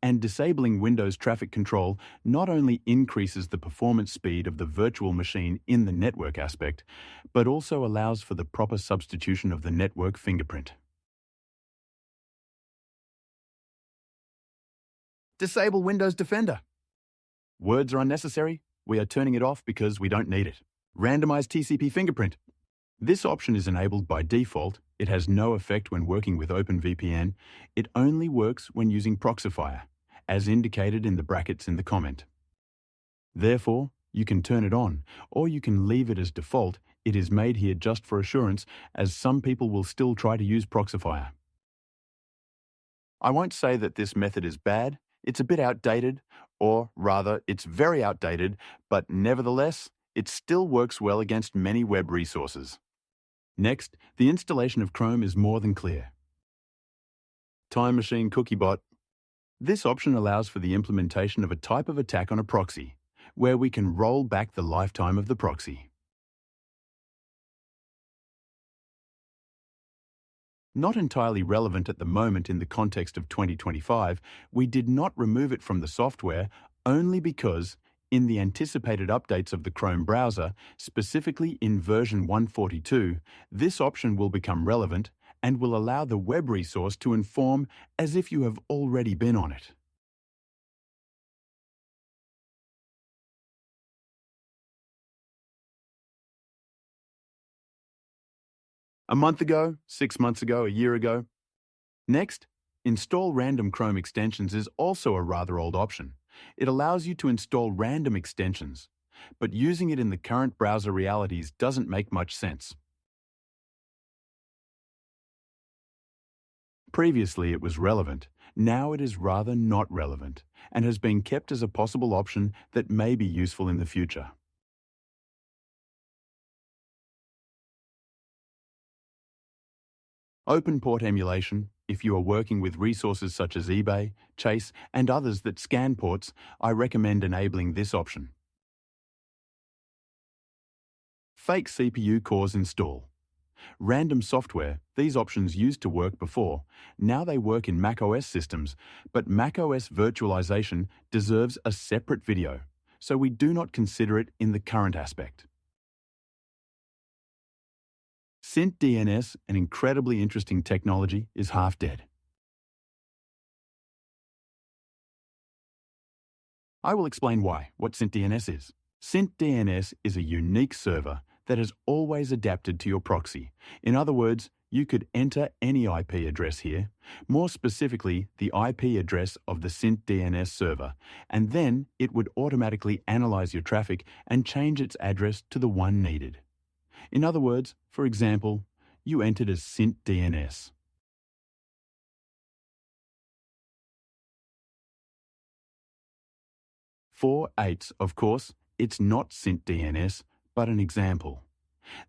And disabling Windows traffic control not only increases the performance speed of the virtual machine in the network aspect, but also allows for the proper substitution of the network fingerprint. Disable Windows Defender. Words are unnecessary. We are turning it off because we don't need it. Randomized TCP fingerprint. This option is enabled by default. It has no effect when working with OpenVPN. It only works when using Proxyfire, as indicated in the brackets in the comment. Therefore, you can turn it on, or you can leave it as default. It is made here just for assurance, as some people will still try to use Proxyfire. I won't say that this method is bad. It's a bit outdated, or rather, it's very outdated, but nevertheless, it still works well against many web resources. Next, the installation of Chrome is more than clear. Time Machine Cookiebot. This option allows for the implementation of a type of attack on a proxy, where we can roll back the lifetime of the proxy. Not entirely relevant at the moment in the context of 2025, we did not remove it from the software only because In the anticipated updates of the Chrome browser, specifically in version 142, this option will become relevant and will allow the web resource to inform as if you have already been on it. A month ago, 6 months ago, a year ago. Next, install random Chrome extensions is also a rather old option. It allows you to install random extensions, but using it in the current browser realities doesn't make much sense. Previously it was relevant, now it is rather not relevant, and has been kept as a possible option that may be useful in the future. Open port emulation. If you are working with resources such as eBay, Chase, and others that scan ports, I recommend enabling this option. Fake CPU cores install. Random software, these options used to work before. Now they work in macOS systems, but macOS virtualization deserves a separate video, so we do not consider it in the current aspect. SyntDNS, an incredibly interesting technology, is half dead. I will explain what SyntDNS is. SyntDNS is a unique server that has always adapted to your proxy. In other words, you could enter any IP address here, more specifically the IP address of the SyntDNS server, and then it would automatically analyze your traffic and change its address to the one needed. In other words, for example, you entered as SyntDNS. 4/8, of course, it's not SyntDNS, but an example.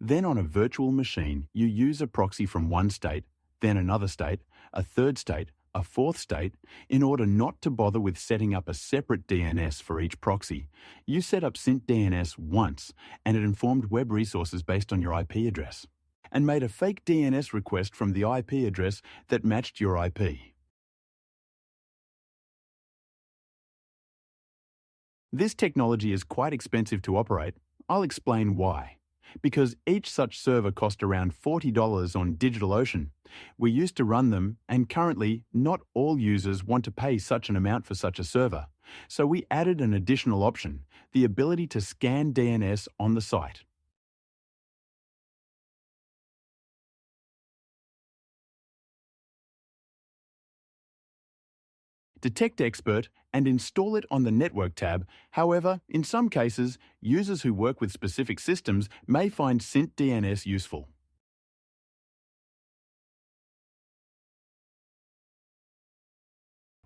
Then on a virtual machine, you use a proxy from one state, then another state, a third state, a fourth state. In order not to bother with setting up a separate DNS for each proxy, you set up SyntDNS once, and it informed web resources based on your IP address, and made a fake DNS request from the IP address that matched your IP. This technology is quite expensive to operate. I'll explain why. Because each such server cost around $40 on DigitalOcean. We used to run them, and currently not all users want to pay such an amount for such a server. So we added an additional option, the ability to scan DNS on the site. Detect.expert and install it on the Network tab. However, in some cases, users who work with specific systems may find SyntDNS useful.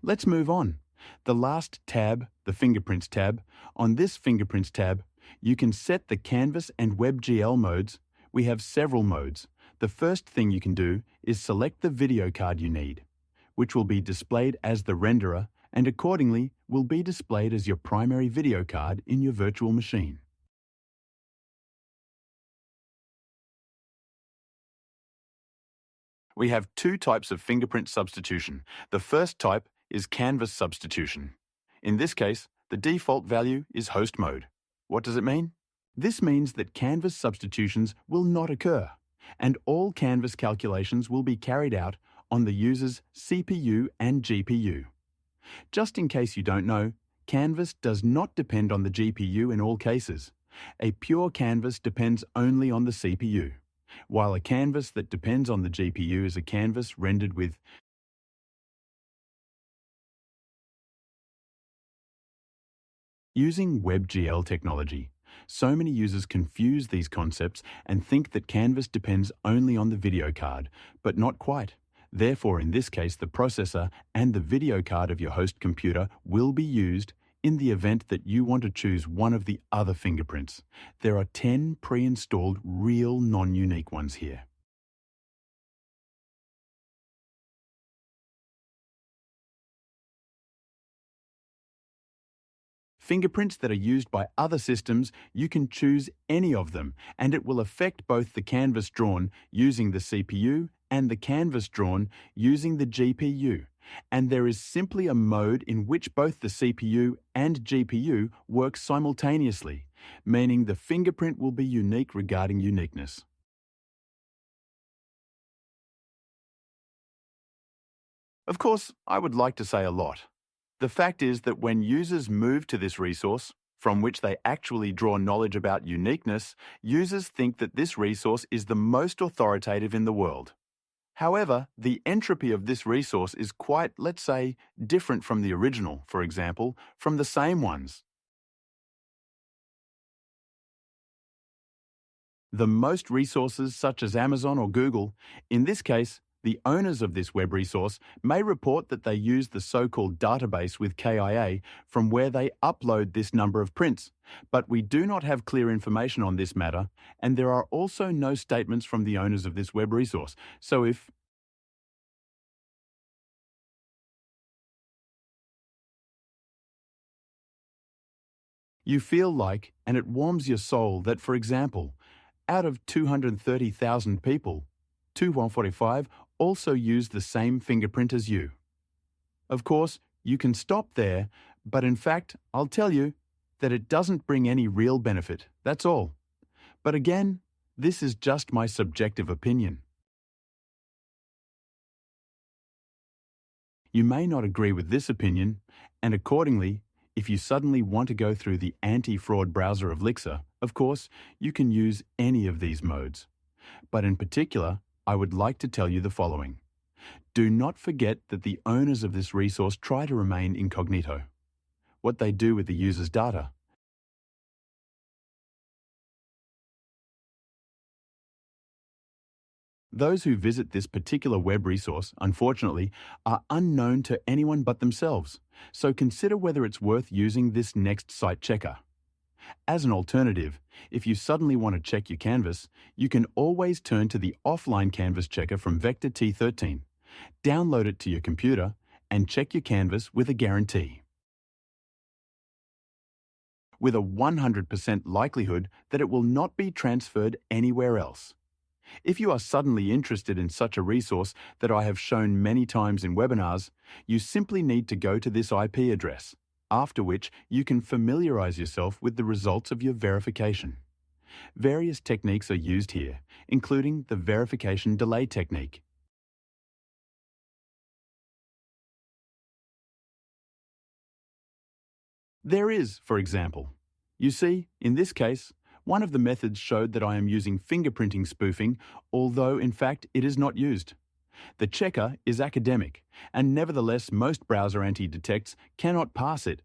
Let's move on. The last tab, the Fingerprints tab. On this Fingerprints tab, you can set the Canvas and WebGL modes. We have several modes. The first thing you can do is select the video card you need, which will be displayed as the renderer and accordingly will be displayed as your primary video card in your virtual machine. We have two types of fingerprint substitution. The first type is canvas substitution. In this case, the default value is host mode. What does it mean? This means that canvas substitutions will not occur, and all canvas calculations will be carried out on the user's CPU and GPU. Just in case you don't know, canvas does not depend on the GPU in all cases. A pure canvas depends only on the CPU, while a canvas that depends on the GPU is a canvas rendered with using WebGL technology. So many users confuse these concepts and think that canvas depends only on the video card, but not quite. Therefore, in this case, the processor and the video card of your host computer will be used in the event that you want to choose one of the other fingerprints. There are 10 pre-installed real non-unique ones here. Fingerprints that are used by other systems, you can choose any of them, and it will affect both the canvas drawn using the CPU and the canvas drawn using the GPU. and there is simply a mode in which both the CPU and GPU work simultaneously, meaning the fingerprint will be unique regarding uniqueness. Of course, I would like to say a lot. The fact is that when users move to this resource, from which they actually draw knowledge about uniqueness, users think that this resource is the most authoritative in the world. However, the entropy of this resource is quite, let's say, different from the original, for example, from the same ones. The most resources such as Amazon or Google, in this case, the owners of this web resource may report that they use the so-called database with KIA from where they upload this number of prints, but we do not have clear information on this matter, and there are also no statements from the owners of this web resource. So if you feel like, and it warms your soul that, for example, out of 230,000 people, 245 also use the same fingerprint as you. Of course, you can stop there, but in fact, I'll tell you that it doesn't bring any real benefit, that's all. But again, this is just my subjective opinion. You may not agree with this opinion, and accordingly, if you suddenly want to go through the anti-fraud browser of Lixer, of course, you can use any of these modes. But in particular, I would like to tell you the following. Do not forget that the owners of this resource try to remain incognito. What they do with the user's data. Those who visit this particular web resource, unfortunately, are unknown to anyone but themselves, so consider whether it's worth using this next site checker. As an alternative, if you suddenly want to check your canvas, you can always turn to the offline canvas checker from Vector T13. Download it to your computer and check your canvas with a guarantee. With a 100% likelihood that it will not be transferred anywhere else. If you are suddenly interested in such a resource that I have shown many times in webinars, you simply need to go to this IP address, after which you can familiarize yourself with the results of your verification. Various techniques are used here, including the verification delay technique. There is, for example. You see, in this case, one of the methods showed that I am using fingerprinting spoofing, although in fact it is not used. The checker is academic, and nevertheless most browser anti-detects cannot pass it,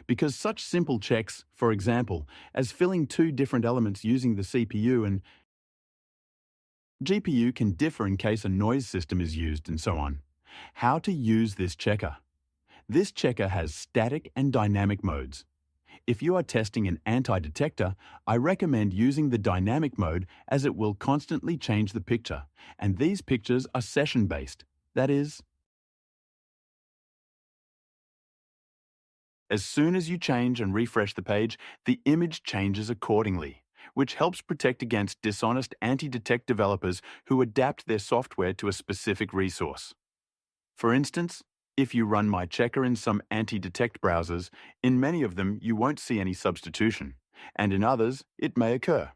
because such simple checks, for example, as filling two different elements using the CPU and GPU can differ in case a noise system is used and so on. How to use this checker? This checker has static and dynamic modes. If you are testing an anti-detector, I recommend using the dynamic mode as it will constantly change the picture, and these pictures are session-based. That is, as soon as you change and refresh the page, the image changes accordingly, which helps protect against dishonest anti-detect developers who adapt their software to a specific resource. For instance, if you run my checker in some anti-detect browsers, in many of them you won't see any substitution, and in others it may occur.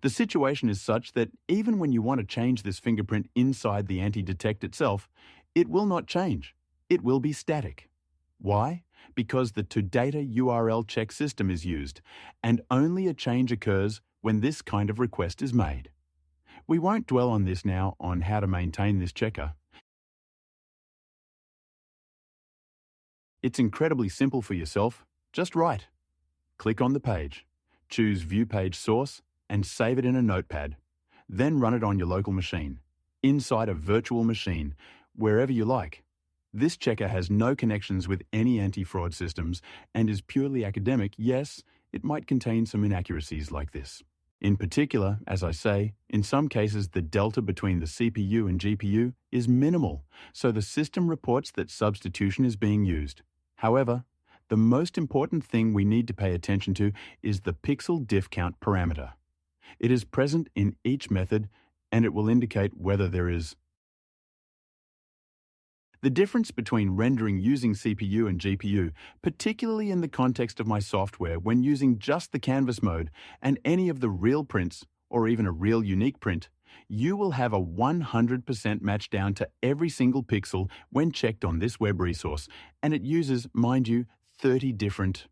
The situation is such that even when you want to change this fingerprint inside the anti-detect itself, it will not change. It will be static. Why? Because the to-data URL check system is used, and only a change occurs when this kind of request is made. We won't dwell on this now on how to maintain this checker. It's incredibly simple for yourself. Just write. Click on the page, choose View Page Source, and save it in a notepad. Then run it on your local machine, inside a virtual machine, wherever you like. This checker has no connections with any anti-fraud systems and is purely academic. Yes, it might contain some inaccuracies like this. In particular, as I say, in some cases the delta between the CPU and GPU is minimal, so the system reports that substitution is being used. However, The most important thing we need to pay attention to is the pixel diff count parameter. It is present in each method, and it will indicate whether there is. The difference between rendering using CPU and GPU, particularly in the context of my software when using just the canvas mode and any of the real prints, or even a real unique print, you will have a 100% match down to every single pixel when checked on this web resource, and it uses, mind you, 30 different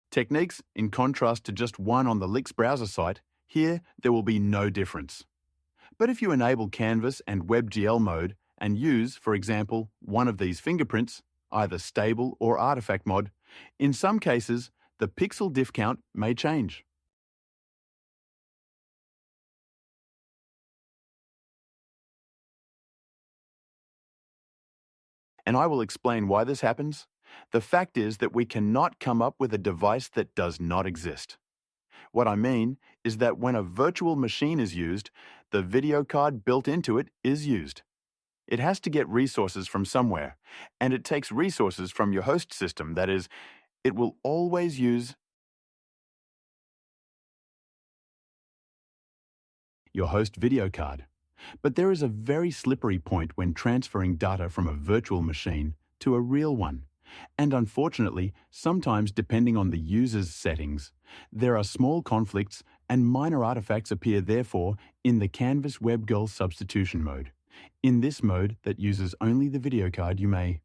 techniques. In contrast to just one on the Lix browser site, here there will be no difference. But if you enable Canvas and WebGL mode and use, for example, one of these fingerprints, either stable or artifact mod, in some cases, the pixel diff count may change. And I will explain why this happens. The fact is that we cannot come up with a device that does not exist. What I mean is that when a virtual machine is used, the video card built into it is used. It has to get resources from somewhere, and it takes resources from your host system. That is, it will always use your host video card. But there is a very slippery point when transferring data from a virtual machine to a real one. And unfortunately, sometimes depending on the user's settings, there are small conflicts and minor artifacts appear therefore in the Canvas WebGL substitution mode. In this mode that uses only the video card, you may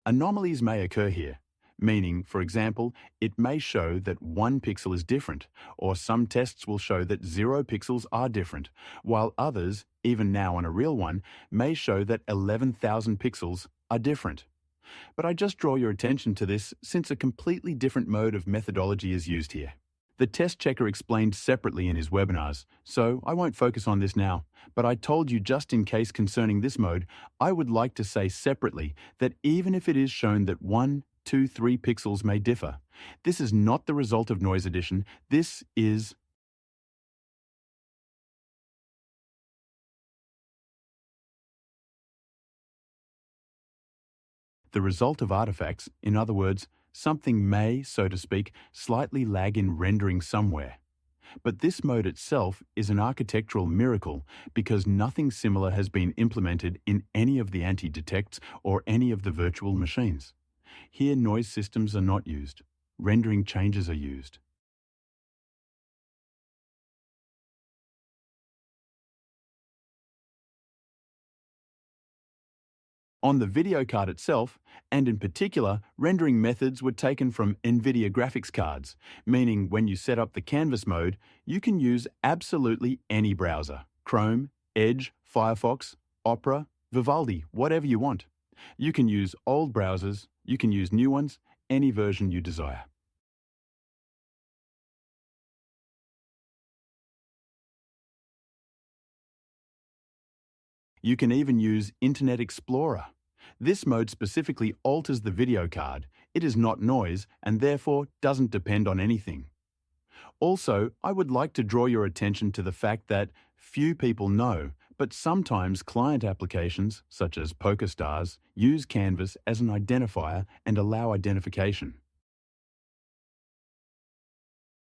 anomalies may occur here, meaning, for example, it may show that one pixel is different, or some tests will show that 0 pixels are different, while others, even now on a real one, may show that 11,000 pixels are different. But I just draw your attention to this since a completely different mode of methodology is used here. The test checker explained separately in his webinars, so I won't focus on this now, but I told you just in case concerning this mode, I would like to say separately that even if it is shown that 1, 2, 3 pixels may differ, this is not the result of noise addition, this is the result of artifacts. In other words, something may, so to speak, slightly lag in rendering somewhere. But this mode itself is an architectural miracle because nothing similar has been implemented in any of the Anti-detects or any of the virtual machines. Here, noise systems are not used. Rendering changes are used. On the video card itself, and in particular, rendering methods were taken from NVIDIA graphics cards, meaning when you set up the Canvas mode, you can use absolutely any browser, Chrome, Edge, Firefox, Opera, Vivaldi, whatever you want. You can use old browsers, you can use new ones, any version you desire. You can even use Internet Explorer. This mode specifically alters the video card. It is not noise and therefore doesn't depend on anything. Also, I would like to draw your attention to the fact that few people know, but sometimes client applications, such as PokerStars, use Canvas as an identifier and allow identification.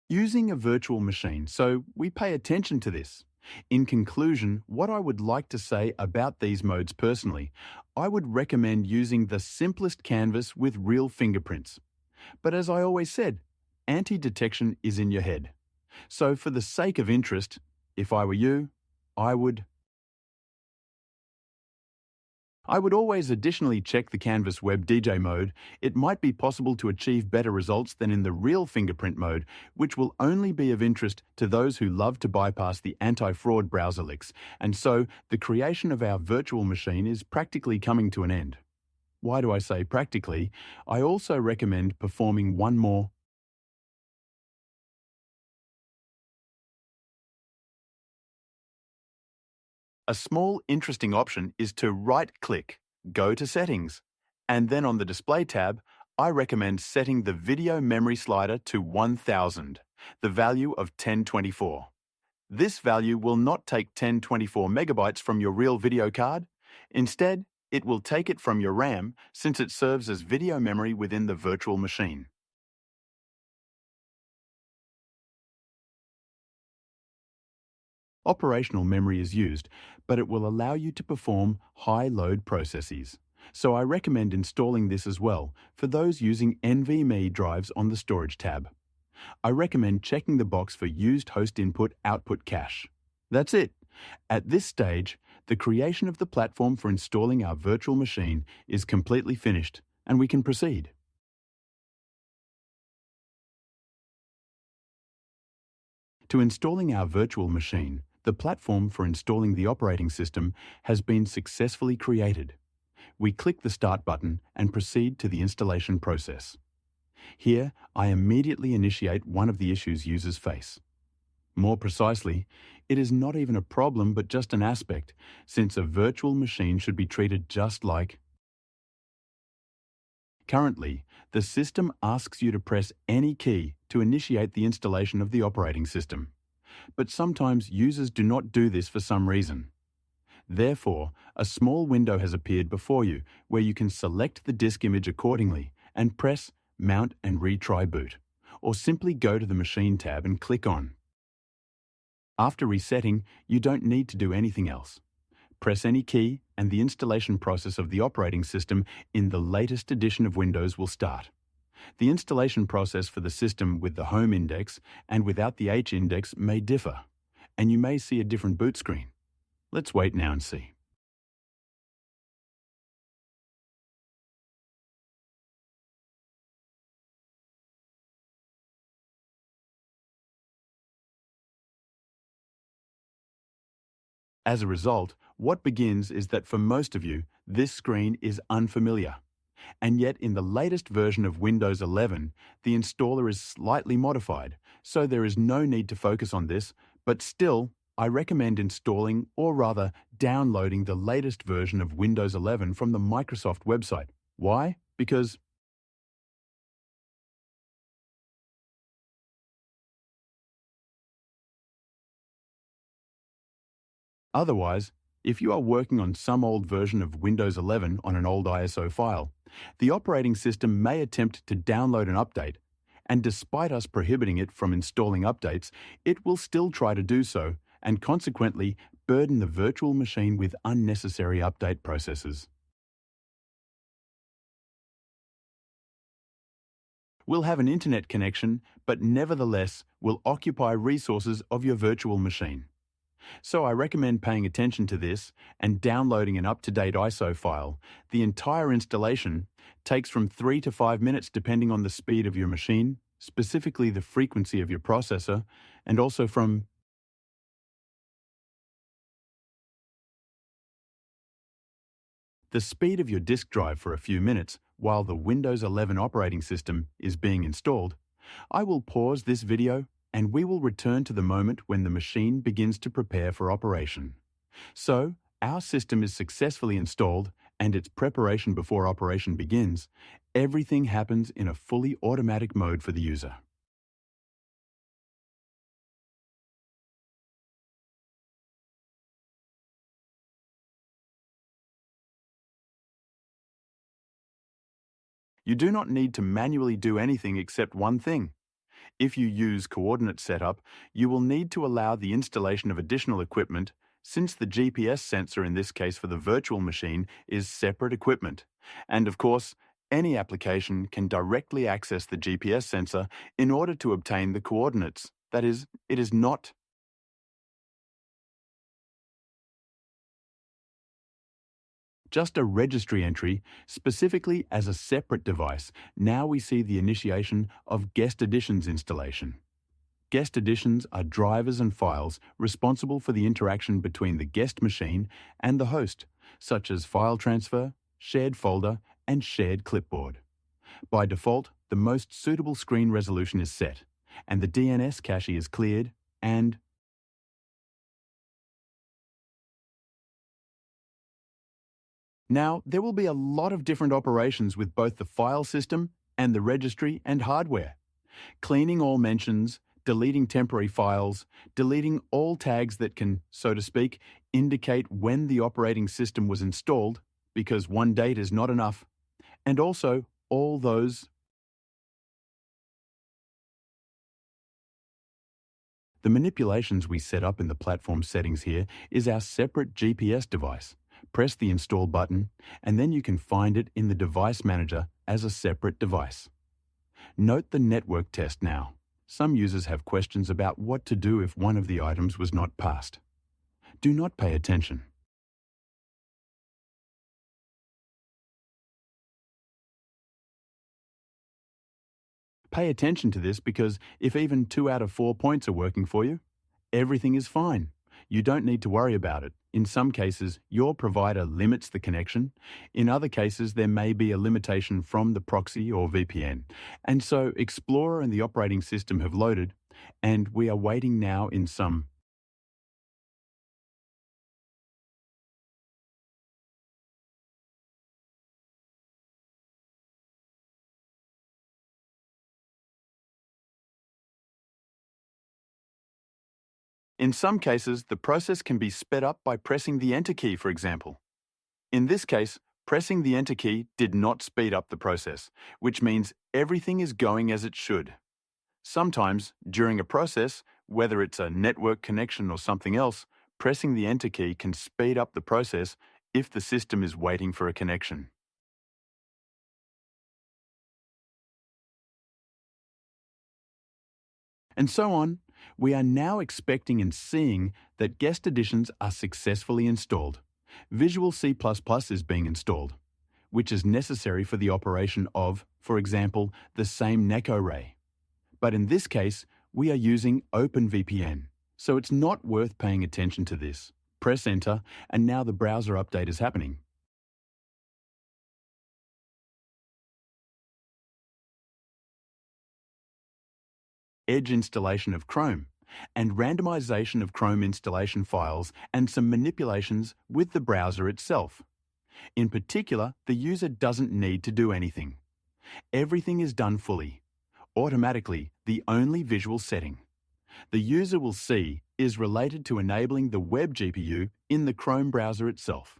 Using a virtual machine, so we pay attention to this. In conclusion, what I would like to say about these modes personally, I would recommend using the simplest canvas with real fingerprints. But as I always said, anti-detection is in your head. So for the sake of interest, if I were you, I would always additionally check the Canvas Web DJ mode. It might be possible to achieve better results than in the real fingerprint mode, which will only be of interest to those who love to bypass the anti-fraud browser licks, and so the creation of our virtual machine is practically coming to an end. Why do I say practically? I also recommend performing one more. A small interesting option is to right-click, go to Settings, and then on the Display tab, I recommend setting the video memory slider to 1000, the value of 1024. This value will not take 1024 megabytes from your real video card. Instead, it will take it from your RAM since it serves as video memory within the virtual machine. Operational memory is used, but it will allow you to perform high-load processes. So I recommend installing this as well for those using NVMe drives on the Storage tab. I recommend checking the box for Used Host Input Output Cache. That's it. At this stage, the creation of the platform for installing our virtual machine is completely finished, and we can proceed. To installing our virtual machine, the platform for installing the operating system has been successfully created. We click the Start button and proceed to the installation process. Here, I immediately initiate one of the issues users face. More precisely, it is not even a problem but just an aspect, since a virtual machine should be treated just like. Currently, the system asks you to press any key to initiate the installation of the operating system. But sometimes users do not do this for some reason. Therefore, a small window has appeared before you where you can select the disk image accordingly and press Mount and Retry Boot, or simply go to the Machine tab and click on. After resetting, you don't need to do anything else. Press any key and the installation process of the operating system in the latest edition of Windows will start. The installation process for the system with the Home index and without the H index may differ, and you may see a different boot screen. Let's wait now and see. As a result, what begins is that for most of you, this screen is unfamiliar. And yet in the latest version of Windows 11, the installer is slightly modified, so there is no need to focus on this, but still, I recommend installing or rather downloading the latest version of Windows 11 from the Microsoft website. Why? Because otherwise, if you are working on some old version of Windows 11 on an old ISO file, the operating system may attempt to download an update, and despite us prohibiting it from installing updates, it will still try to do so, and consequently burden the virtual machine with unnecessary update processes. Will have an internet connection, but nevertheless will occupy resources of your virtual machine. So I recommend paying attention to this and downloading an up-to-date ISO file. The entire installation takes from 3 to 5 minutes depending on the speed of your machine, specifically the frequency of your processor, and also from the speed of your disk drive for a few minutes while the Windows 11 operating system is being installed. I will pause this video and we will return to the moment when the machine begins to prepare for operation. So, our system is successfully installed and its preparation before operation begins. Everything happens in a fully automatic mode for the user. You do not need to manually do anything except one thing. If you use coordinate setup, you will need to allow the installation of additional equipment, since the GPS sensor in this case for the virtual machine is separate equipment. And of course, any application can directly access the GPS sensor in order to obtain the coordinates. That is, it is not just a registry entry, specifically as a separate device. Now we see the initiation of Guest Editions installation. Guest editions are drivers and files responsible for the interaction between the guest machine and the host, such as file transfer, shared folder, and shared clipboard. By default, the most suitable screen resolution is set, and the DNS cache is cleared, and now there will be a lot of different operations with both the file system and the registry and hardware, cleaning all mentions, deleting temporary files, deleting all tags that can, so to speak, indicate when the operating system was installed, because one date is not enough, and also all those. The manipulations we set up in the platform settings here is our separate GPS device. Press the Install button, and then you can find it in the Device Manager as a separate device. Note the network test now. Some users have questions about what to do if one of the items was not passed. Do not pay attention. Pay attention to this because if even 2 out of 4 points are working for you, everything is fine. You don't need to worry about it. In some cases, your provider limits the connection. In other cases, there may be a limitation from the proxy or VPN. And so Explorer and the operating system have loaded, and we are waiting now in some. In some cases, the process can be sped up by pressing the Enter key, for example. In this case, pressing the Enter key did not speed up the process, which means everything is going as it should. Sometimes, during a process, whether it's a network connection or something else, pressing the Enter key can speed up the process if the system is waiting for a connection. And so on, we are now expecting and seeing that guest editions are successfully installed. Visual C++ is being installed, which is necessary for the operation of, for example, the same NEC array. But in this case, we are using OpenVPN, so it's not worth paying attention to this. Press Enter, and now the browser update is happening. Edge installation of Chrome, and randomization of Chrome installation files and some manipulations with the browser itself. In particular, the user doesn't need to do anything. Everything is done fully. Automatically, the only visual setting the user will see is related to enabling the web GPU in the Chrome browser itself.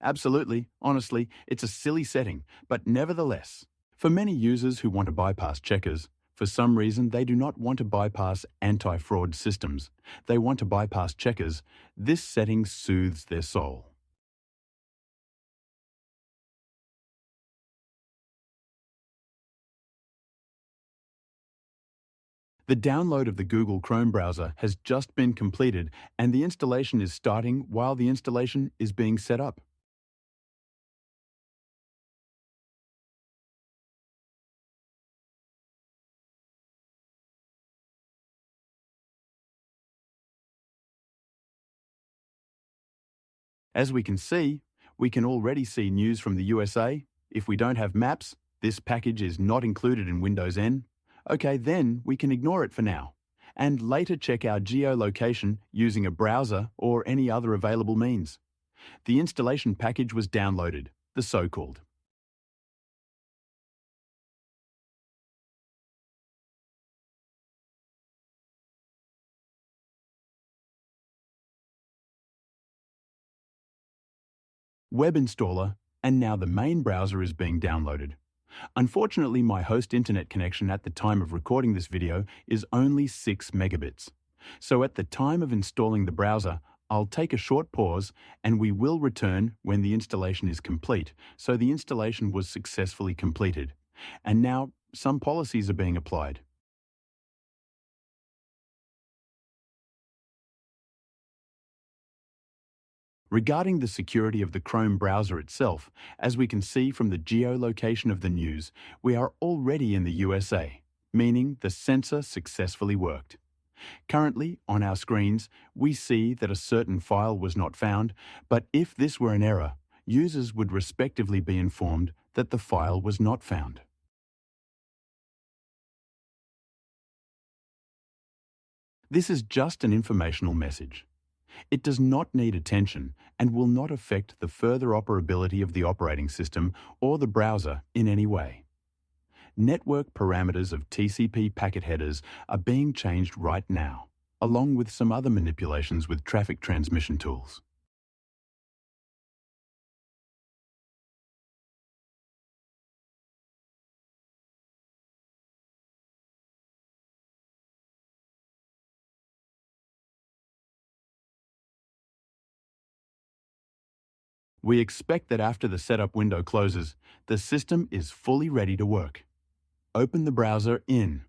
Absolutely, honestly, it's a silly setting, but nevertheless, for many users who want to bypass checkers, for some reason they do not want to bypass anti-fraud systems. They want to bypass checkers. This setting soothes their soul. The download of the Google Chrome browser has just been completed and the installation is starting while the installation is being set up. As we can see, we can already see news from the USA. If we don't have maps, this package is not included in Windows N. Okay, then we can ignore it for now, and later check our geolocation using a browser or any other available means. The installation package was downloaded, the so-called. Web installer, and now the main browser is being downloaded. Unfortunately, my host internet connection at the time of recording this video is only 6 megabits. So at the time of installing the browser, I'll take a short pause and we will return when the installation is complete. So the installation was successfully completed. And now some policies are being applied. Regarding the security of the Chrome browser itself, as we can see from the geolocation of the news, we are already in the USA, meaning the sensor successfully worked. Currently, on our screens, we see that a certain file was not found, but if this were an error, users would respectively be informed that the file was not found. This is just an informational message. It does not need attention and will not affect the further operability of the operating system or the browser in any way. Network parameters of TCP packet headers are being changed right now, along with some other manipulations with traffic transmission tools. We expect that after the setup window closes, the system is fully ready to work. Open the browser in.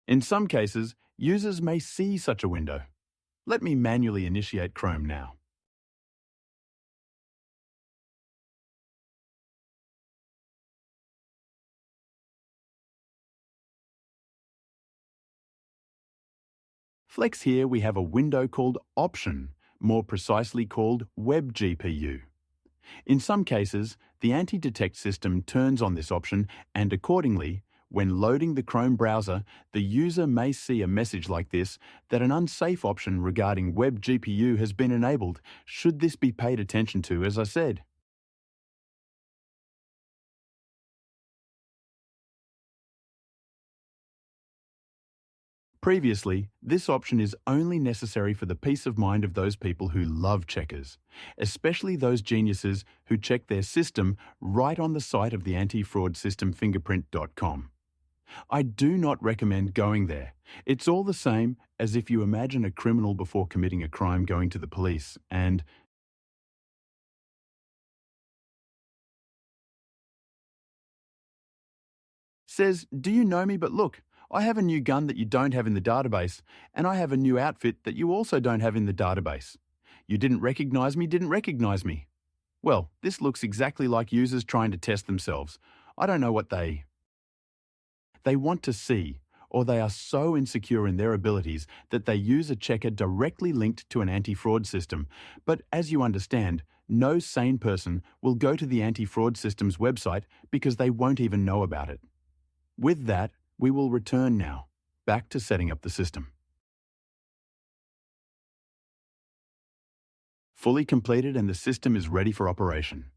In some cases, users may see such a window. Let me manually initiate Chrome now. Flex here we have a window called Option, more precisely called Web GPU. In some cases, the anti-detect system turns on this option and accordingly, when loading the Chrome browser, the user may see a message like this that an unsafe option regarding Web GPU has been enabled should this be paid attention to, as I said. Previously, this option is only necessary for the peace of mind of those people who love checkers, especially those geniuses who check their system right on the site of the anti-fraud system fingerprint.com. I do not recommend going there. It's all the same as if you imagine a criminal before committing a crime going to the police and says, "Do you know me? But look, I have a new gun that you don't have in the database, and I have a new outfit that you also don't have in the database. You didn't recognize me. Well, this looks exactly like users trying to test themselves. I don't know what they want to see, or they are so insecure in their abilities that they use a checker directly linked to an anti-fraud system. But as you understand, no sane person will go to the anti-fraud system's website because they won't even know about it. With that, we will return now, back to setting up the system. Fully completed and the system is ready for operation.